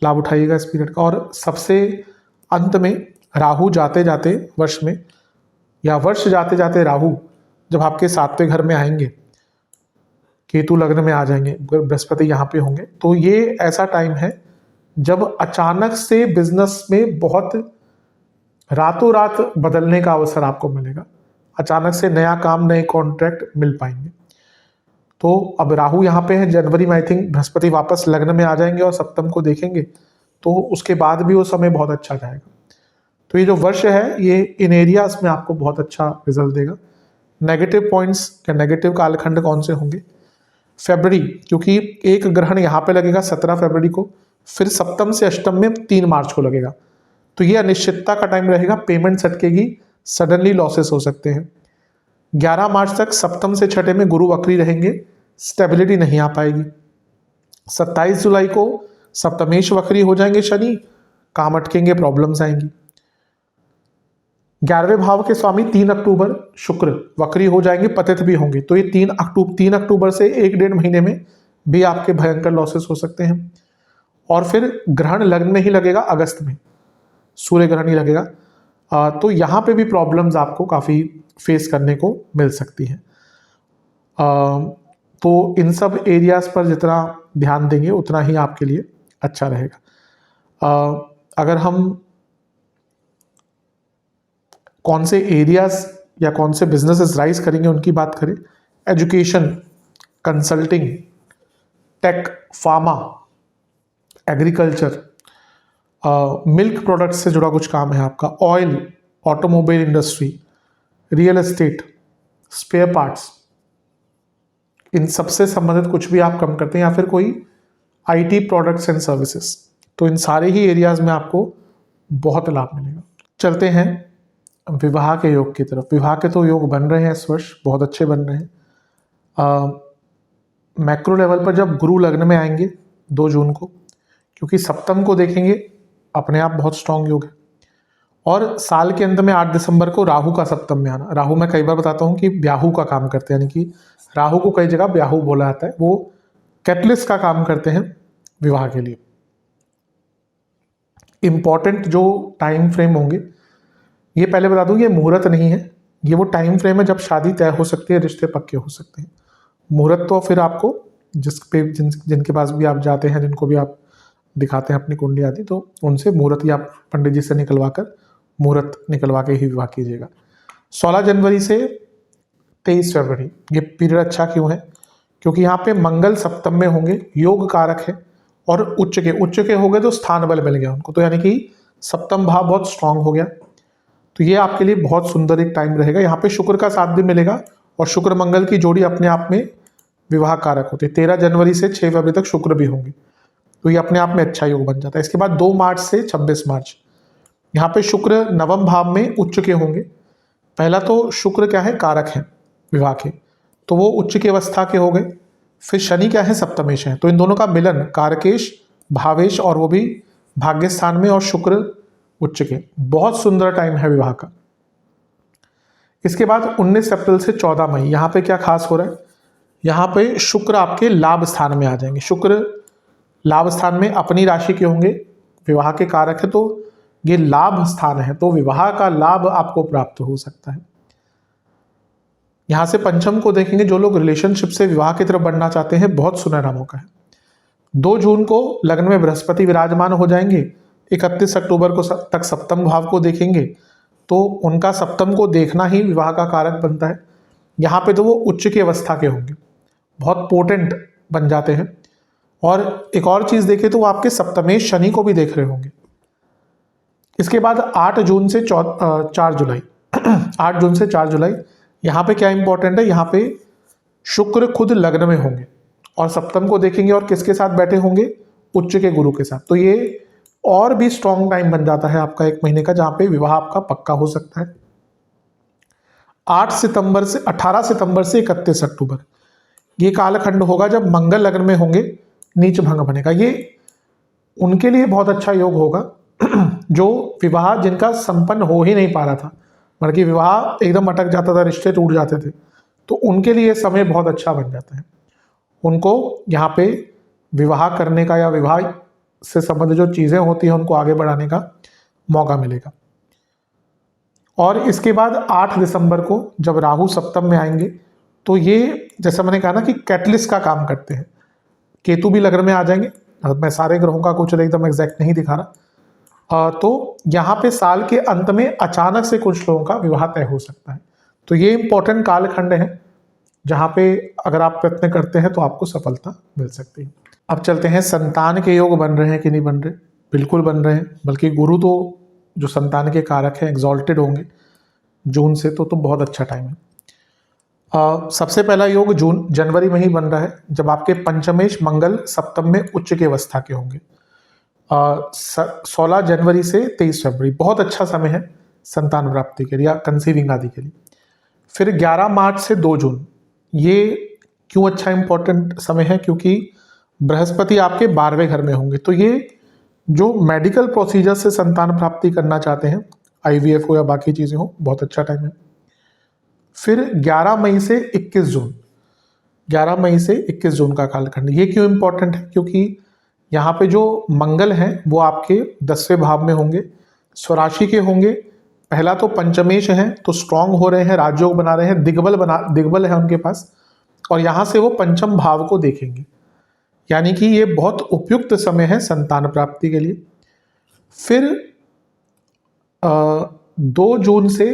लाभ उठाइएगा इस पीरियड का। और सबसे अंत में राहु जाते जाते वर्ष में, या वर्ष जाते जाते राहु जब आपके 7वें घर में आएंगे, केतु लग्न में आ जाएंगे, बृहस्पति यहाँ पे होंगे, तो ये ऐसा टाइम है जब अचानक से बिजनेस में बहुत रातों रात बदलने का अवसर आपको मिलेगा। अचानक से नया काम, नए कॉन्ट्रैक्ट मिल पाएंगे। तो अब राहु यहाँ पे है जनवरी में, आई थिंक बृहस्पति वापस लग्न में आ जाएंगे और सप्तम को देखेंगे, तो उसके बाद भी वो समय बहुत अच्छा जाएगा। तो ये जो वर्ष है ये इन एरियाज में आपको बहुत अच्छा रिजल्ट देगा। नेगेटिव पॉइंट्स या नेगेटिव कालखंड कौन से होंगे? फरवरी, क्योंकि एक ग्रहण यहाँ पे लगेगा 17 फरवरी को, फिर सप्तम से अष्टम में 3 मार्च को लगेगा, तो ये अनिश्चितता का टाइम रहेगा, पेमेंट अटकेगी, सडनली लॉसेस हो सकते हैं। 11 मार्च तक सप्तम से छठे में गुरु वक्री रहेंगे, स्टेबिलिटी नहीं आ पाएगी। 27 जुलाई को सप्तमेश वक्री हो जाएंगे शनि, काम अटकेंगे, प्रॉब्लम्स आएंगी। 11वें भाव के स्वामी 3 अक्टूबर शुक्र वक्री हो जाएंगे, पतित भी होंगे। तो ये 3 अक्टूबर से 1 डेढ़ महीने में भी आपके भयंकर लॉसेस हो सकते हैं। और फिर ग्रहण लग्न में ही लगेगा अगस्त में, सूर्य ग्रहण ही लगेगा। तो यहाँ पे भी प्रॉब्लम्स आपको काफ़ी फेस करने को मिल सकती हैं। तो इन सब एरियाज पर जितना ध्यान देंगे उतना ही आपके लिए अच्छा रहेगा। अगर हम कौन से एरियाज या कौन से बिजनेसेस राइज करेंगे उनकी बात करें, education, consulting, tech, pharma, agriculture, milk products से जुड़ा कुछ काम है आपका, oil, automobile industry, real estate, spare parts, इन सबसे संबंधित कुछ भी आप काम करते हैं, या फिर कोई आईटी प्रोडक्ट्स एंड सर्विसेज, तो इन सारे ही एरियाज में आपको बहुत लाभ मिलेगा। चलते हैं विवाह के योग की तरफ। विवाह के तो योग बन रहे हैं इस वर्ष, बहुत अच्छे बन रहे हैं। मैक्रो लेवल पर जब गुरु लग्न में आएंगे 2 जून को, क्योंकि सप्तम को देखेंगे, अपने आप बहुत स्ट्रांग योग है। और साल के अंत में 8 दिसंबर को राहु का सप्तम में आना। राहु मैं कई बार बताता हूँ कि ब्याहु का काम करते हैं, यानी कि राहु को कई जगह ब्याहु बोला जाता है। वो कैटलिस्ट का काम करते हैं विवाह के लिए। इंपॉर्टेंट जो टाइम फ्रेम होंगे, ये पहले बता दूं, ये मुहूर्त नहीं है, ये वो टाइम फ्रेम है जब शादी तय हो सकती है, रिश्ते पक्के हो सकते हैं। मुहूर्त तो फिर आपको जिनके पास भी आप जाते हैं, जिनको भी आप दिखाते हैं अपनी कुंडली आदि, तो उनसे मुहूर्त या पंडित जी से निकलवा कर मुहूर्त निकलवा के ही विवाह कीजिएगा। 16 जनवरी से 23 फरवरी ये पीरियड अच्छा क्यों है? क्योंकि यहाँ पे मंगल सप्तम में होंगे, योग कारक है, और उच्च के हो गए तो स्थान बल मिल गया उनको, तो यानी कि सप्तम भाव बहुत स्ट्रांग हो गया। तो ये आपके लिए बहुत सुंदर एक टाइम रहेगा। यहाँ पे शुक्र का साथ भी मिलेगा, और शुक्र मंगल की जोड़ी अपने आप में विवाह कारक होती है। 13 जनवरी से 6 फरवरी तक शुक्र भी होंगे, तो ये अपने आप में अच्छा योग बन जाता है। इसके बाद 2 मार्च से 26 मार्च यहाँ पे शुक्र नवम भाव में उच्च के होंगे। पहला तो शुक्र क्या है, कारक है विवाह के, तो वो उच्च की अवस्था के हो गए। फिर शनि क्या है, सप्तमेश है, तो इन दोनों का मिलन कारकेश, भावेश, और वो भी भाग्य स्थान में, और शुक्र उच्च के, बहुत सुंदर टाइम है विवाह का। इसके बाद 19 अप्रैल से 14 मई यहाँ पे क्या खास हो रहा है, यहाँ पे शुक्र आपके लाभ स्थान में आ जाएंगे। शुक्र लाभ स्थान में अपनी राशि के होंगे, विवाह के कारक है, तो ये लाभ स्थान है, तो विवाह का लाभ आपको प्राप्त हो सकता है। यहां से पंचम को देखेंगे, जो लोग रिलेशनशिप से विवाह की तरफ बढ़ना चाहते हैं, बहुत सुनहरा मौका है। 2 जून को लग्न में बृहस्पति विराजमान हो जाएंगे, 31 अक्टूबर को तक सप्तम भाव को देखेंगे, तो उनका सप्तम को देखना ही विवाह का कारक बनता है। यहाँ पे तो वो उच्च की अवस्था के होंगे, बहुत पोटेंट बन जाते हैं। और एक और चीज देखें तो वो आपके सप्तमेश शनि को भी देख रहे होंगे। इसके बाद 8 जून से 4 जुलाई 8 जून से 4 जुलाई यहाँ पे क्या इंपॉर्टेंट है, यहाँ पे शुक्र खुद लग्न में होंगे और सप्तम को देखेंगे, और किसके साथ बैठे होंगे, उच्च के गुरु के साथ। तो ये और भी स्ट्रॉन्ग टाइम बन जाता है आपका 1 महीने का, जहां पे विवाह आपका पक्का हो सकता है। 18 सितंबर से 31 अक्टूबर ये कालखंड होगा जब मंगल लग्न में होंगे, नीच भंग बनेगा। ये उनके लिए बहुत अच्छा योग होगा जो विवाह जिनका संपन्न हो ही नहीं पा रहा था, मतलब कि विवाह एकदम अटक जाता था, रिश्ते टूट जाते थे, तो उनके लिए समय बहुत अच्छा बन जाता है। उनको यहाँ पे विवाह करने का या विवाह से संबंधित जो चीज़ें होती हैं उनको आगे बढ़ाने का मौका मिलेगा। और इसके बाद 8 दिसंबर को जब राहु सप्तम में आएंगे, तो ये जैसा मैंने कहा ना कि कैटलिस्ट का काम करते हैं। केतु भी लग्न में आ जाएंगे, मैं सारे ग्रहों का कुछ एकदम एग्जैक्ट नहीं दिखा रहा। तो यहाँ पे साल के अंत में अचानक से कुछ लोगों का विवाह तय हो सकता है। तो ये इंपॉर्टेंट कालखंड है जहाँ पे अगर आप प्रयत्न करते हैं तो आपको सफलता मिल सकती है। अब चलते हैं, संतान के योग बन रहे हैं कि नहीं बन रहे? बिल्कुल बन रहे हैं, बल्कि गुरु तो जो संतान के कारक हैं एग्जॉल्टेड होंगे जून से, तो बहुत अच्छा टाइम है। सबसे पहला योग जनवरी में ही बन रहा है, जब आपके पंचमेश मंगल सप्तम में उच्च की अवस्था के होंगे। 16 जनवरी से 23 फरवरी बहुत अच्छा समय है संतान प्राप्ति के लिए या कंसीविंग आदि के लिए। फिर 11 मार्च से 2 जून, ये क्यों अच्छा इंपॉर्टेंट समय है? क्योंकि बृहस्पति आपके 12वें घर में होंगे। तो ये जो मेडिकल प्रोसीजर से संतान प्राप्ति करना चाहते हैं IVF हो या बाकी चीज़ें हो, बहुत अच्छा टाइम है। फिर 11 मई से 21 जून, 11 मई से 21 जून का कालखंड, ये क्यों इंपॉर्टेंट है? क्योंकि यहाँ पे जो मंगल हैं वो आपके 10वें भाव में होंगे, स्वराशि के होंगे। पहला तो पंचमेश हैं तो स्ट्रांग हो रहे हैं, राजयोग बना रहे हैं, दिग्बल है उनके पास, और यहाँ से वो पंचम भाव को देखेंगे, यानी कि ये बहुत उपयुक्त समय है संतान प्राप्ति के लिए। फिर 2 जून से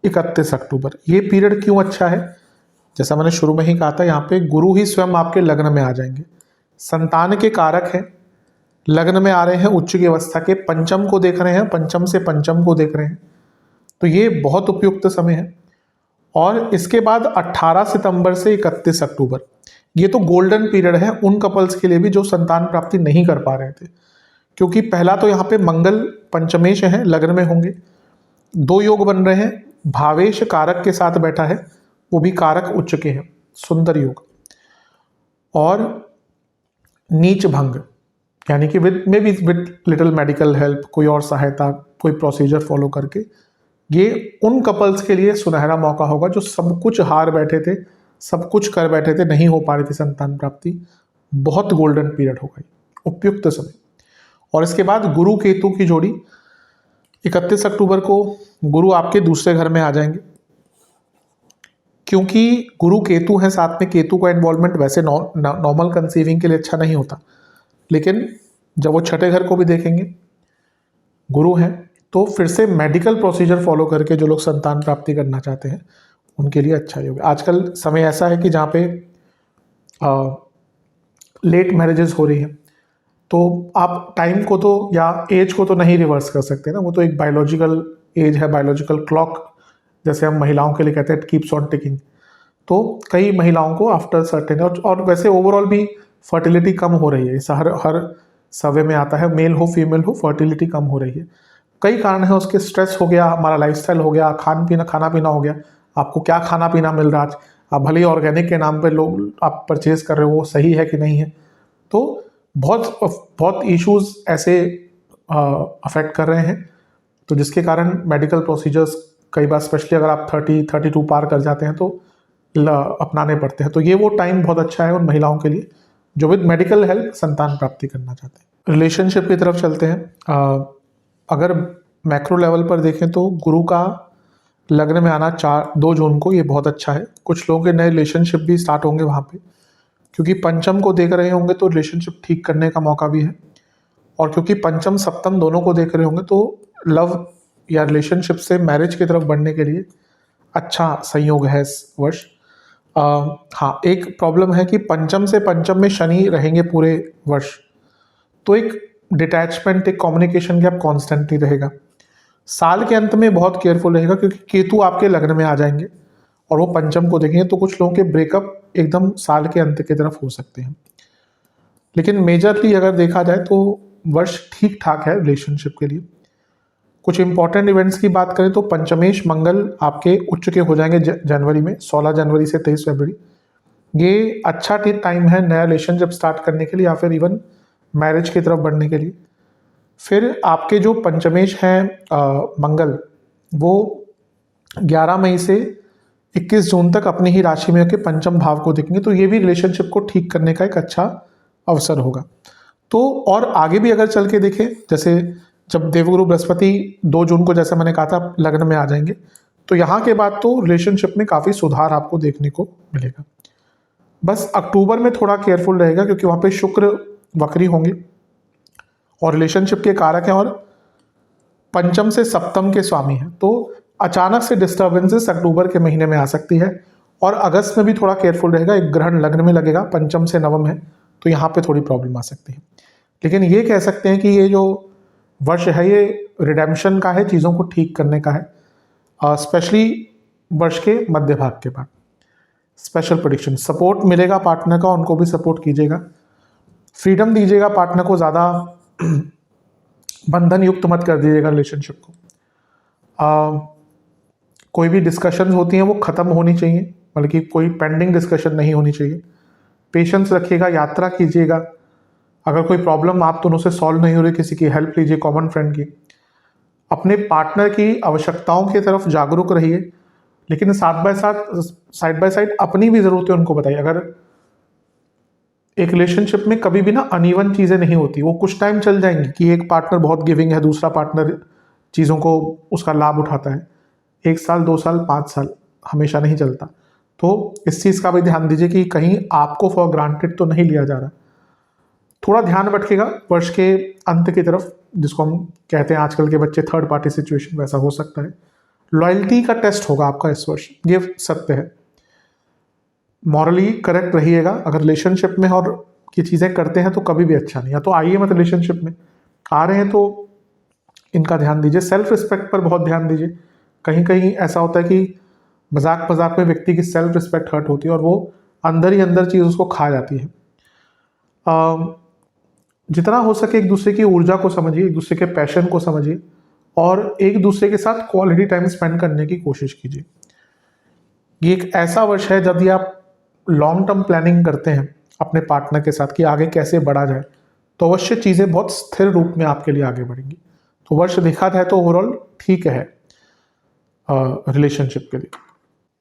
31 अक्टूबर, ये पीरियड क्यों अच्छा है? जैसा मैंने शुरू में ही कहा था, यहाँ पे गुरु ही स्वयं आपके लग्न में आ जाएंगे, संतान के कारक हैं, लग्न में आ रहे हैं, उच्च की अवस्था के, पंचम को देख रहे हैं, पंचम से पंचम को देख रहे हैं, तो ये बहुत उपयुक्त समय है। और इसके बाद 18 सितंबर से 31 अक्टूबर, ये तो गोल्डन पीरियड है उन कपल्स के लिए भी जो संतान प्राप्ति नहीं कर पा रहे थे, क्योंकि पहला तो यहाँ पे मंगल पंचमेश है, लग्न में होंगे, 2 योग बन रहे हैं, भावेश कारक के साथ बैठा है, वो भी कारक उच्च के हैं, सुंदर योग। और नीच भंग, यानी कि विद लिटिल मेडिकल हेल्प, कोई और सहायता, कोई प्रोसीजर फॉलो करके, ये उन कपल्स के लिए सुनहरा मौका होगा जो सब कुछ हार बैठे थे, सब कुछ कर बैठे थे, नहीं हो पा रही थी संतान प्राप्ति, बहुत गोल्डन पीरियड होगा, उपयुक्त समय। और इसके बाद गुरु केतु की जोड़ी, 31 अक्टूबर को गुरु आपके दूसरे घर में आ जाएंगे, क्योंकि गुरु केतु हैं साथ में, केतु का इन्वॉल्वमेंट वैसे नॉर्मल कंसीविंग के लिए अच्छा नहीं होता, लेकिन जब वो छठे घर को भी देखेंगे, गुरु हैं, तो फिर से मेडिकल प्रोसीजर फॉलो करके जो लोग संतान प्राप्ति करना चाहते हैं उनके लिए अच्छा योग। आजकल समय ऐसा है कि जहाँ पे लेट मैरिजेस हो रही हैं, तो आप टाइम को तो या एज को तो नहीं रिवर्स कर सकते ना, वो तो एक बायोलॉजिकल एज है, बायोलॉजिकल क्लॉक, जैसे हम महिलाओं के लिए कहते हैं कीप्स ऑन टिकिंग। तो कई महिलाओं को आफ्टर सर्टेन, और वैसे ओवरऑल भी फर्टिलिटी कम हो रही है, ऐसा हर सर्वे में आता है, मेल हो फीमेल हो, फर्टिलिटी कम हो रही है। कई कारण है उसके, स्ट्रेस हो गया, हमारा लाइफस्टाइल हो गया, खाना पीना हो गया, आपको क्या खाना पीना मिल रहा है आज, आप भले ही ऑर्गेनिक के नाम पे लोग आप परचेज कर रहे हो, वो सही है कि नहीं है, तो बहुत इश्यूज ऐसे अफेक्ट कर रहे हैं, तो जिसके कारण मेडिकल प्रोसीजर्स कई बार, स्पेशली अगर आप 32 पार कर जाते हैं तो अपनाने पड़ते हैं। तो ये वो टाइम बहुत अच्छा है उन महिलाओं के लिए जो विद मेडिकल हेल्प संतान प्राप्ति करना चाहते हैं। रिलेशनशिप की तरफ चलते हैं। अगर मैक्रो लेवल पर देखें तो गुरु का लग्न में आना 2 जून को, ये बहुत अच्छा है। कुछ लोगों के नए रिलेशनशिप भी स्टार्ट होंगे वहाँ पे, क्योंकि पंचम को देख रहे होंगे तो रिलेशनशिप ठीक करने का मौका भी है, और क्योंकि पंचम सप्तम दोनों को देख रहे होंगे तो लव या रिलेशनशिप से मैरिज की तरफ बढ़ने के लिए अच्छा संयोग है इस वर्ष। हाँ, एक प्रॉब्लम है कि पंचम से पंचम में शनि रहेंगे पूरे वर्ष, तो एक डिटैचमेंट, एक कम्युनिकेशन गैप कॉन्स्टेंटली रहेगा। साल के अंत में बहुत केयरफुल रहेगा, क्योंकि केतु आपके लग्न में आ जाएंगे और वो पंचम को देखेंगे, तो कुछ लोगों के ब्रेकअप एकदम साल के अंत की तरफ हो सकते हैं। लेकिन मेजरली अगर देखा जाए तो वर्ष ठीक ठाक है रिलेशनशिप के लिए। कुछ इंपॉर्टेंट इवेंट्स की बात करें तो पंचमेश मंगल आपके उच्च के हो जाएंगे जनवरी में, 16 जनवरी से 23 फरवरी। ये अच्छा टाइम है नया रिलेशनशिप स्टार्ट करने के लिए, या फिर इवन मैरिज की तरफ बढ़ने के लिए। फिर आपके जो पंचमेश हैं मंगल, वो 11 मई से 21 जून तक अपनी ही राशि में होकर पंचम भाव को देखेंगे, तो ये भी रिलेशनशिप को ठीक करने का एक अच्छा अवसर होगा। तो और आगे भी अगर चल के देखें, जैसे जब देवगुरु बृहस्पति 2 जून को, जैसे मैंने कहा था, लग्न में आ जाएंगे, तो यहाँ के बाद तो रिलेशनशिप में काफ़ी सुधार आपको देखने को मिलेगा। बस अक्टूबर में थोड़ा केयरफुल रहेगा, क्योंकि वहाँ पे शुक्र वक्री होंगे और रिलेशनशिप के कारक हैं, और पंचम से सप्तम के स्वामी हैं, तो अचानक से डिस्टर्बेंसेस अक्टूबर के महीने में आ सकती है। और अगस्त में भी थोड़ा केयरफुल रहेगा, एक ग्रहण लग्न में लगेगा, पंचम से नवम है, तो यहाँ पे थोड़ी प्रॉब्लम आ सकती है। लेकिन ये कह सकते हैं कि ये जो वर्ष है ये रिडेम्पशन का है, चीज़ों को ठीक करने का है, स्पेशली वर्ष के मध्य भाग के बाद। स्पेशल प्रेडिक्शन, सपोर्ट मिलेगा पार्टनर का, उनको भी सपोर्ट कीजिएगा, फ्रीडम दीजिएगा पार्टनर को, ज़्यादा बंधन युक्त मत कर दीजिएगा रिलेशनशिप को। कोई भी डिस्कशन होती हैं वो ख़त्म होनी चाहिए, बल्कि कोई पेंडिंग डिस्कशन नहीं होनी चाहिए। पेशेंस रखिएगा, यात्रा कीजिएगा, अगर कोई प्रॉब्लम आप दोनों से सॉल्व नहीं हो रही, किसी की हेल्प लीजिए, कॉमन फ्रेंड की। अपने पार्टनर की आवश्यकताओं की तरफ जागरूक रहिए, लेकिन साइड बाय साइड अपनी भी ज़रूरतें उनको बताइए। अगर एक रिलेशनशिप में कभी भी ना अनइवन चीज़ें नहीं होती, वो कुछ टाइम चल जाएंगी कि एक पार्टनर बहुत गिविंग है, दूसरा पार्टनर चीज़ों को उसका लाभ उठाता है। 1 साल 2 साल 5 साल हमेशा नहीं चलता। तो इस चीज़ का भी ध्यान दीजिए कि कहीं आपको फॉर ग्रांटेड तो नहीं लिया जा रहा। थोड़ा ध्यान भटकेगा वर्ष के अंत की तरफ, जिसको हम कहते हैं आजकल के बच्चे थर्ड पार्टी सिचुएशन, वैसा हो सकता है। लॉयल्टी का टेस्ट होगा आपका इस वर्ष, ये सत्य है। मॉरली करेक्ट रहिएगा। अगर रिलेशनशिप में और ये चीज़ें करते हैं तो कभी भी अच्छा नहीं, या तो आइए मत रिलेशनशिप में, आ रहे हैं तो इनका ध्यान दीजिए। सेल्फ रिस्पेक्ट पर बहुत ध्यान दीजिए। कहीं कहीं ऐसा होता है कि मजाक मजाक में व्यक्ति की सेल्फ रिस्पेक्ट हर्ट होती है और वो अंदर ही अंदर चीज़ उसको खा जाती है। जितना हो सके एक दूसरे की ऊर्जा को समझिए, एक दूसरे के पैशन को समझिए और एक दूसरे के साथ क्वालिटी टाइम स्पेंड करने की कोशिश कीजिए। ये एक ऐसा वर्ष है जब ये आप लॉन्ग टर्म प्लानिंग करते हैं अपने पार्टनर के साथ कि आगे कैसे बढ़ा जाए, तो अवश्य चीज़ें बहुत स्थिर रूप में आपके लिए आगे बढ़ेंगी। तो वर्ष देखा जाए तो ओवरऑल ठीक है रिलेशनशिप के लिए।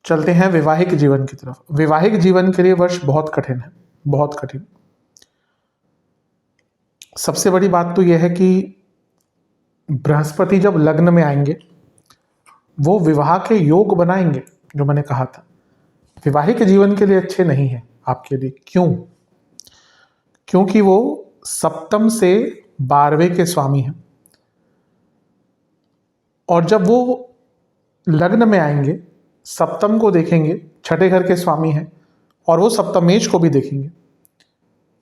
चलते हैं वैवाहिक जीवन की तरफ। वैवाहिक जीवन के लिए वर्ष बहुत कठिन है, बहुत कठिन। सबसे बड़ी बात तो यह है कि बृहस्पति जब लग्न में आएंगे वो विवाह के योग बनाएंगे, जो मैंने कहा था वैवाहिक जीवन के लिए अच्छे नहीं है आपके लिए। क्यों? क्योंकि वो सप्तम से 12वें के स्वामी हैं, और जब वो लग्न में आएंगे सप्तम को देखेंगे, छठे घर के स्वामी हैं, और वो सप्तमेश को भी देखेंगे।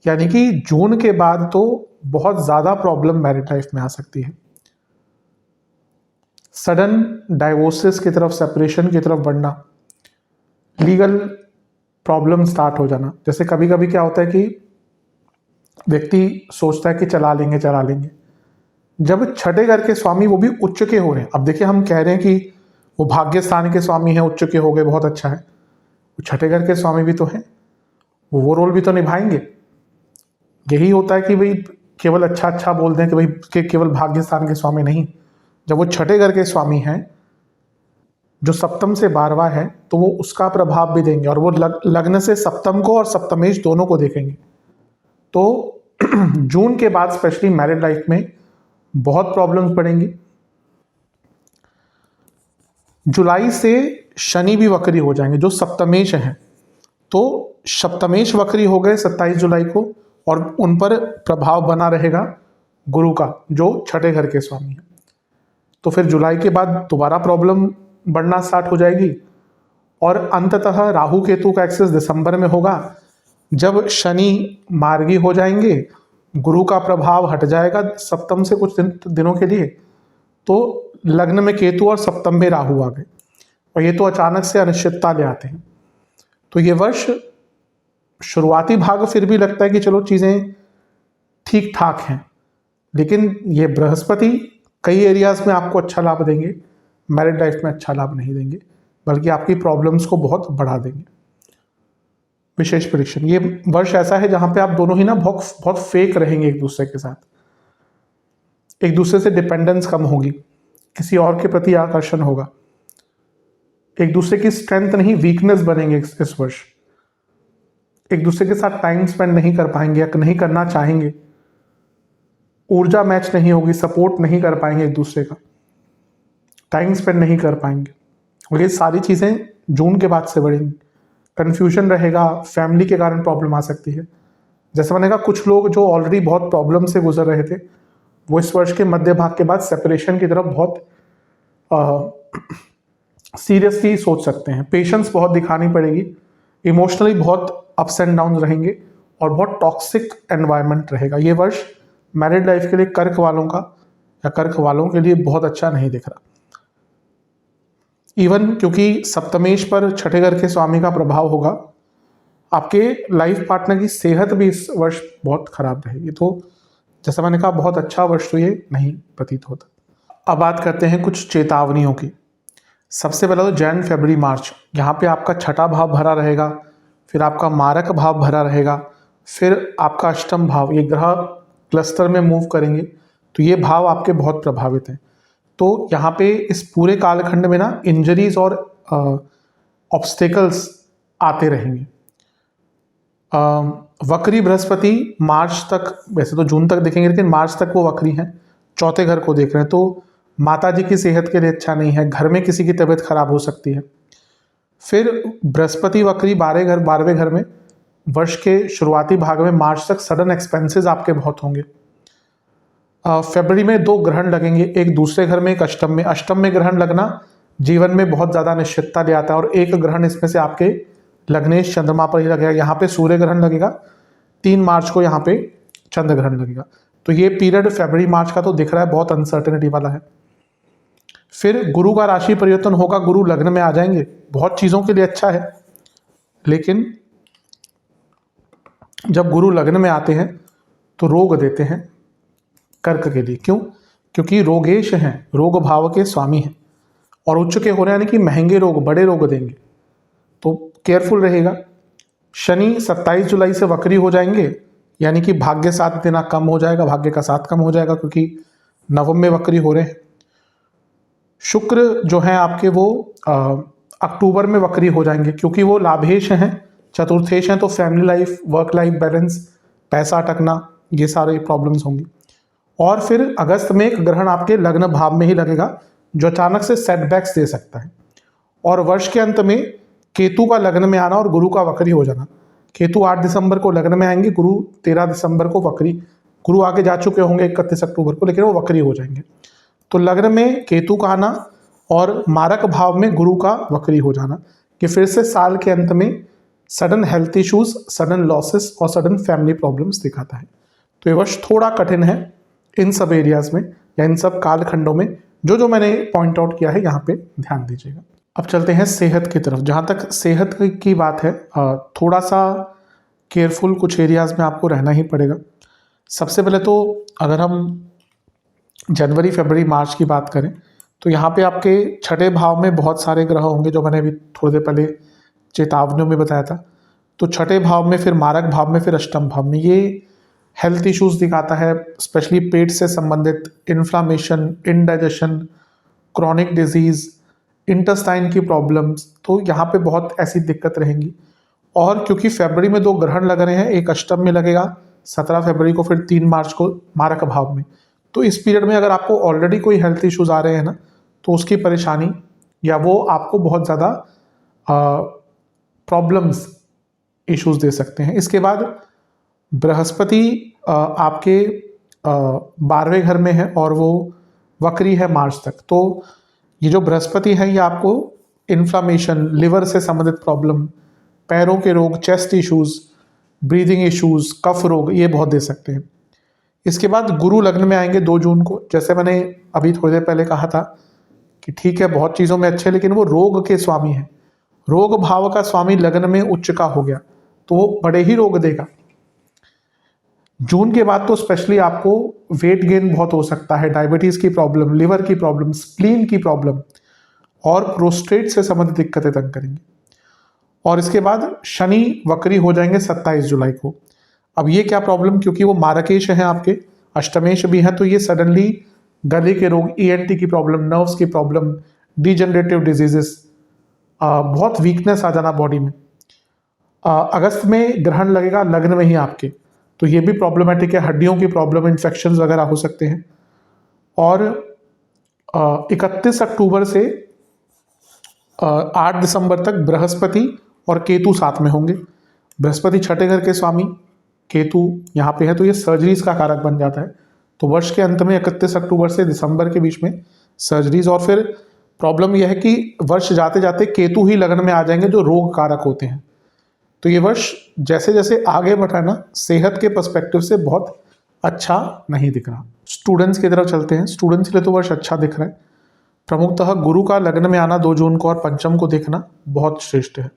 यानी कि जून के बाद तो बहुत ज़्यादा प्रॉब्लम मैरिड लाइफ में आ सकती है। सडन डाइवोर्सेस की तरफ, सेपरेशन की तरफ बढ़ना, लीगल प्रॉब्लम स्टार्ट हो जाना। जैसे कभी कभी क्या होता है कि व्यक्ति सोचता है कि चला लेंगे, जब छठे घर के स्वामी वो भी उच्च के हो रहे हैं। अब देखिए, हम कह रहे हैं कि वो भाग्य स्थान के स्वामी हैं, उच्च के हो गए, बहुत अच्छा है। वो छठे घर के स्वामी भी तो हैं, वो रोल भी तो निभाएंगे। यही होता है कि भाई केवल अच्छा बोल दें कि भाई के केवल भाग्य स्थान के स्वामी नहीं। जब वो छठे घर के स्वामी हैं जो सप्तम से 12वां है, तो वो उसका प्रभाव भी देंगे, और वो लग्न से सप्तम को और सप्तमेश दोनों को देखेंगे। तो जून के बाद स्पेशली मैरिड लाइफ में बहुत प्रॉब्लम्स पड़ेंगी। जुलाई से शनि भी वक्री हो जाएंगे, जो सप्तमेश हैं। तो सप्तमेश वक्री हो गए 27 जुलाई को, और उन पर प्रभाव बना रहेगा गुरु का, जो छठे घर के स्वामी हैं। तो फिर जुलाई के बाद दोबारा प्रॉब्लम बढ़ना स्टार्ट हो जाएगी, और अंततः राहु केतु का एक्सेस दिसंबर में होगा, जब शनि मार्गी हो जाएंगे, गुरु का प्रभाव हट जाएगा सप्तम से कुछ दिनों के लिए, तो लग्न में केतु और सप्तम में राहु आ गए, और ये तो अचानक से अनिश्चितता ले आते हैं। तो ये वर्ष शुरुआती भाग फिर भी लगता है कि चलो चीज़ें ठीक ठाक हैं, लेकिन ये बृहस्पति कई एरियाज में आपको अच्छा लाभ देंगे, मैरिड लाइफ में अच्छा लाभ नहीं देंगे, बल्कि आपकी प्रॉब्लम्स को बहुत बढ़ा देंगे। विशेष परीक्षण, ये वर्ष ऐसा है जहां पे आप दोनों ही ना बहुत बहुत फेक रहेंगे एक दूसरे के साथ, एक दूसरे से डिपेंडेंस कम होगी, किसी और के प्रति आकर्षण होगा, एक दूसरे की स्ट्रेंथ नहीं वीकनेस बनेंगे इस वर्ष, एक दूसरे के साथ टाइम स्पेंड नहीं कर पाएंगे या नहीं करना चाहेंगे, ऊर्जा मैच नहीं होगी, सपोर्ट नहीं कर पाएंगे एक दूसरे का, टाइम स्पेंड नहीं कर पाएंगे। और ये सारी चीज़ें जून के बाद से बढ़ेंगी। कन्फ्यूजन रहेगा, फैमिली के कारण प्रॉब्लम आ सकती है। जैसे मैंने कहा, कुछ लोग जो ऑलरेडी बहुत प्रॉब्लम से गुजर रहे थे, वो इस वर्ष के मध्य भाग के बाद सेपरेशन की तरफ बहुत सीरियसली सोच सकते हैं। पेशेंस बहुत दिखानी पड़ेगी, इमोशनली बहुत अप्स एंड डाउन रहेंगे, और बहुत टॉक्सिक एनवायरनमेंट रहेगा। ये वर्ष मैरिड लाइफ के लिए कर्क वालों का या कर्क वालों के लिए बहुत अच्छा नहीं दिख रहा। इवन क्योंकि सप्तमेश पर छठे घर के स्वामी का प्रभाव होगा, आपके लाइफ पार्टनर की सेहत भी इस वर्ष बहुत खराब रहेगी। तो जैसा मैंने कहा, बहुत अच्छा वर्ष तो ये नहीं प्रतीत होता। अब बात करते हैं कुछ चेतावनियों की। सबसे पहला तो जैन फरवरी मार्च, यहाँ पे आपका छठा भाव भरा रहेगा, फिर आपका मारक भाव भरा रहेगा, फिर आपका अष्टम भाव, ये ग्रह क्लस्टर में मूव करेंगे, तो ये भाव आपके बहुत प्रभावित हैं। तो यहाँ पे इस पूरे कालखंड में ना इंजरीज और ऑब्स्टेकल्स आते रहेंगे। वक्री बृहस्पति मार्च तक, वैसे तो जून तक देखेंगे लेकिन मार्च तक वो वक्री हैं, चौथे घर को देख रहे हैं, तो माता जी की सेहत के लिए अच्छा नहीं है, घर में किसी की तबीयत खराब हो सकती है। फिर बृहस्पति वक्री 12वें घर में वर्ष के शुरुआती भाग में मार्च तक सडन एक्सपेंसेस आपके बहुत होंगे। फरवरी में 2 ग्रहण लगेंगे, एक दूसरे घर में, एक अष्टम में। अष्टम में ग्रहण लगना जीवन में बहुत ज़्यादा निश्चितता ले आता है, और एक ग्रहण इसमें से आपके लग्नेश चंद्रमा पर ही लगेगा। यहाँ पे सूर्य ग्रहण लगेगा, 3 मार्च को यहाँ पे चंद्र ग्रहण लगेगा। तो ये पीरियड फरवरी मार्च का तो दिख रहा है बहुत अनसर्टेनिटी वाला है। फिर गुरु का राशि परिवर्तन होगा, गुरु लग्न में आ जाएंगे, बहुत चीज़ों के लिए अच्छा है, लेकिन जब गुरु लग्न में आते हैं तो रोग देते हैं कर्क के लिए। क्यों? क्योंकि रोगेश हैं, रोग भाव के स्वामी हैं, और उच्च के हो रहे हैं, यानी कि महंगे रोग, बड़े रोग देंगे, तो केयरफुल रहेगा। शनि 27 जुलाई से वक्री हो जाएंगे, यानी कि भाग्य साथ देना कम हो जाएगा, भाग्य का साथ कम हो जाएगा, क्योंकि नवम में वक्री हो रहे हैं। शुक्र जो है आपके वो अक्टूबर में वक्री हो जाएंगे, क्योंकि वो लाभेश हैं, चतुर्थेश हैं, तो family life, work life balance, पैसा अटकना, ये सारे प्रॉब्लम्स होंगी। और फिर अगस्त में एक ग्रहण आपके लग्न भाव में ही लगेगा, जो अचानक से सेटबैक्स दे सकता है। और वर्ष के अंत में केतु का लग्न में आना और गुरु का वक्री हो जाना। केतु 8 दिसंबर को लग्न में आएंगे, गुरु 13 दिसंबर को वक्री, गुरु आगे जा चुके होंगे 31 अक्टूबर को, लेकिन वो वक्री हो जाएंगे। तो लग्न में केतु का आना और मारक भाव में गुरु का वक्री हो जाना, कि फिर से साल के अंत में sudden health issues, sudden losses और सडन फैमिली प्रॉब्लम्स दिखाता है। तो ये वर्ष थोड़ा कठिन है इन सब एरियाज में, या इन सब कालखंडों में, जो मैंने पॉइंट आउट किया है, यहाँ पे ध्यान दीजिएगा। अब चलते हैं सेहत की तरफ। जहाँ तक सेहत की बात है, थोड़ा सा केयरफुल कुछ एरियाज में आपको रहना ही पड़ेगा। सबसे पहले तो अगर हम जनवरी, फरवरी, मार्च की बात करें, तो यहाँ पे आपके छठे भाव में बहुत सारे ग्रह होंगे, जो मैंने अभी थोड़ी देर पहले चेतावनियों में बताया था। तो छठे भाव में, फिर मारक भाव में, फिर अष्टम भाव में, ये हेल्थ इश्यूज दिखाता है, स्पेशली पेट से संबंधित inflammation, indigestion, chronic disease, intestine की प्रॉब्लम्स। तो यहाँ पे बहुत ऐसी दिक्कत रहेंगी। और क्योंकि फरवरी में 2 ग्रहण लग रहे हैं, एक अष्टम में लगेगा 17 फरवरी को, फिर 3 मार्च को मारक भाव में। तो इस पीरियड में अगर आपको ऑलरेडी कोई हेल्थ इश्यूज आ रहे हैं ना, तो उसकी परेशानी, या वो आपको बहुत ज़्यादा प्रॉब्लम्स, इश्यूज दे सकते हैं। इसके बाद बृहस्पति आपके 12वें घर में है, और वो वक्री है मार्च तक। तो ये जो बृहस्पति है, ये आपको इन्फ्लामेशन, लिवर से संबंधित प्रॉब्लम, पैरों के रोग, चेस्ट इश्यूज, ब्रीदिंग इश्यूज, कफ रोग, ये बहुत दे सकते हैं। इसके बाद गुरु लग्न में आएंगे 2 जून को। जैसे मैंने अभी थोड़ी देर पहले कहा था कि ठीक है, बहुत चीज़ों में अच्छे, लेकिन वो रोग के स्वामी हैं। रोग भाव का स्वामी लग्न में उच्च का हो गया, तो वो बड़े ही रोग देगा। जून के बाद तो स्पेशली आपको वेट गेन बहुत हो सकता है, डायबिटीज की प्रॉब्लम, लिवर की प्रॉब्लम, स्प्लीन की प्रॉब्लम, और प्रोस्टेट से संबंधित दिक्कतें तंग करेंगी। और इसके बाद शनि वक्री हो जाएंगे 27 जुलाई को। अब ये क्या प्रॉब्लम, क्योंकि वो मारकेश हैं आपके, अष्टमेश भी हैं, तो ये सडनली गले के रोग, ENT की प्रॉब्लम, नर्व्स की प्रॉब्लम, डिजेनरेटिव डिजीजेस, बहुत वीकनेस आ जाना बॉडी में। अगस्त में ग्रहण लगेगा लग्न में ही आपके, तो ये भी प्रॉब्लमेटिक है, हड्डियों की प्रॉब्लम, इन्फेक्शंस वगैरह हो सकते हैं। और 31 अक्टूबर से 8 दिसंबर तक बृहस्पति और केतु साथ में होंगे। बृहस्पति छठे घर के स्वामी, केतु यहाँ पे है, तो ये सर्जरीज का कारक बन जाता है। तो वर्ष के अंत में 31 अक्टूबर से दिसंबर के बीच में सर्जरीज। और फिर प्रॉब्लम यह है कि वर्ष जाते जाते केतु ही लग्न में आ जाएंगे, जो रोग कारक होते हैं। तो ये वर्ष जैसे जैसे आगे बढ़ रहा है ना, सेहत के पर्सपेक्टिव से बहुत अच्छा नहीं दिख रहा। स्टूडेंट्स की तरफ चलते हैं। स्टूडेंट्स के लिए तो वर्ष अच्छा दिख रहा है। प्रमुखतः गुरु का लग्न में आना 2 जून को और पंचम को देखना बहुत श्रेष्ठ है।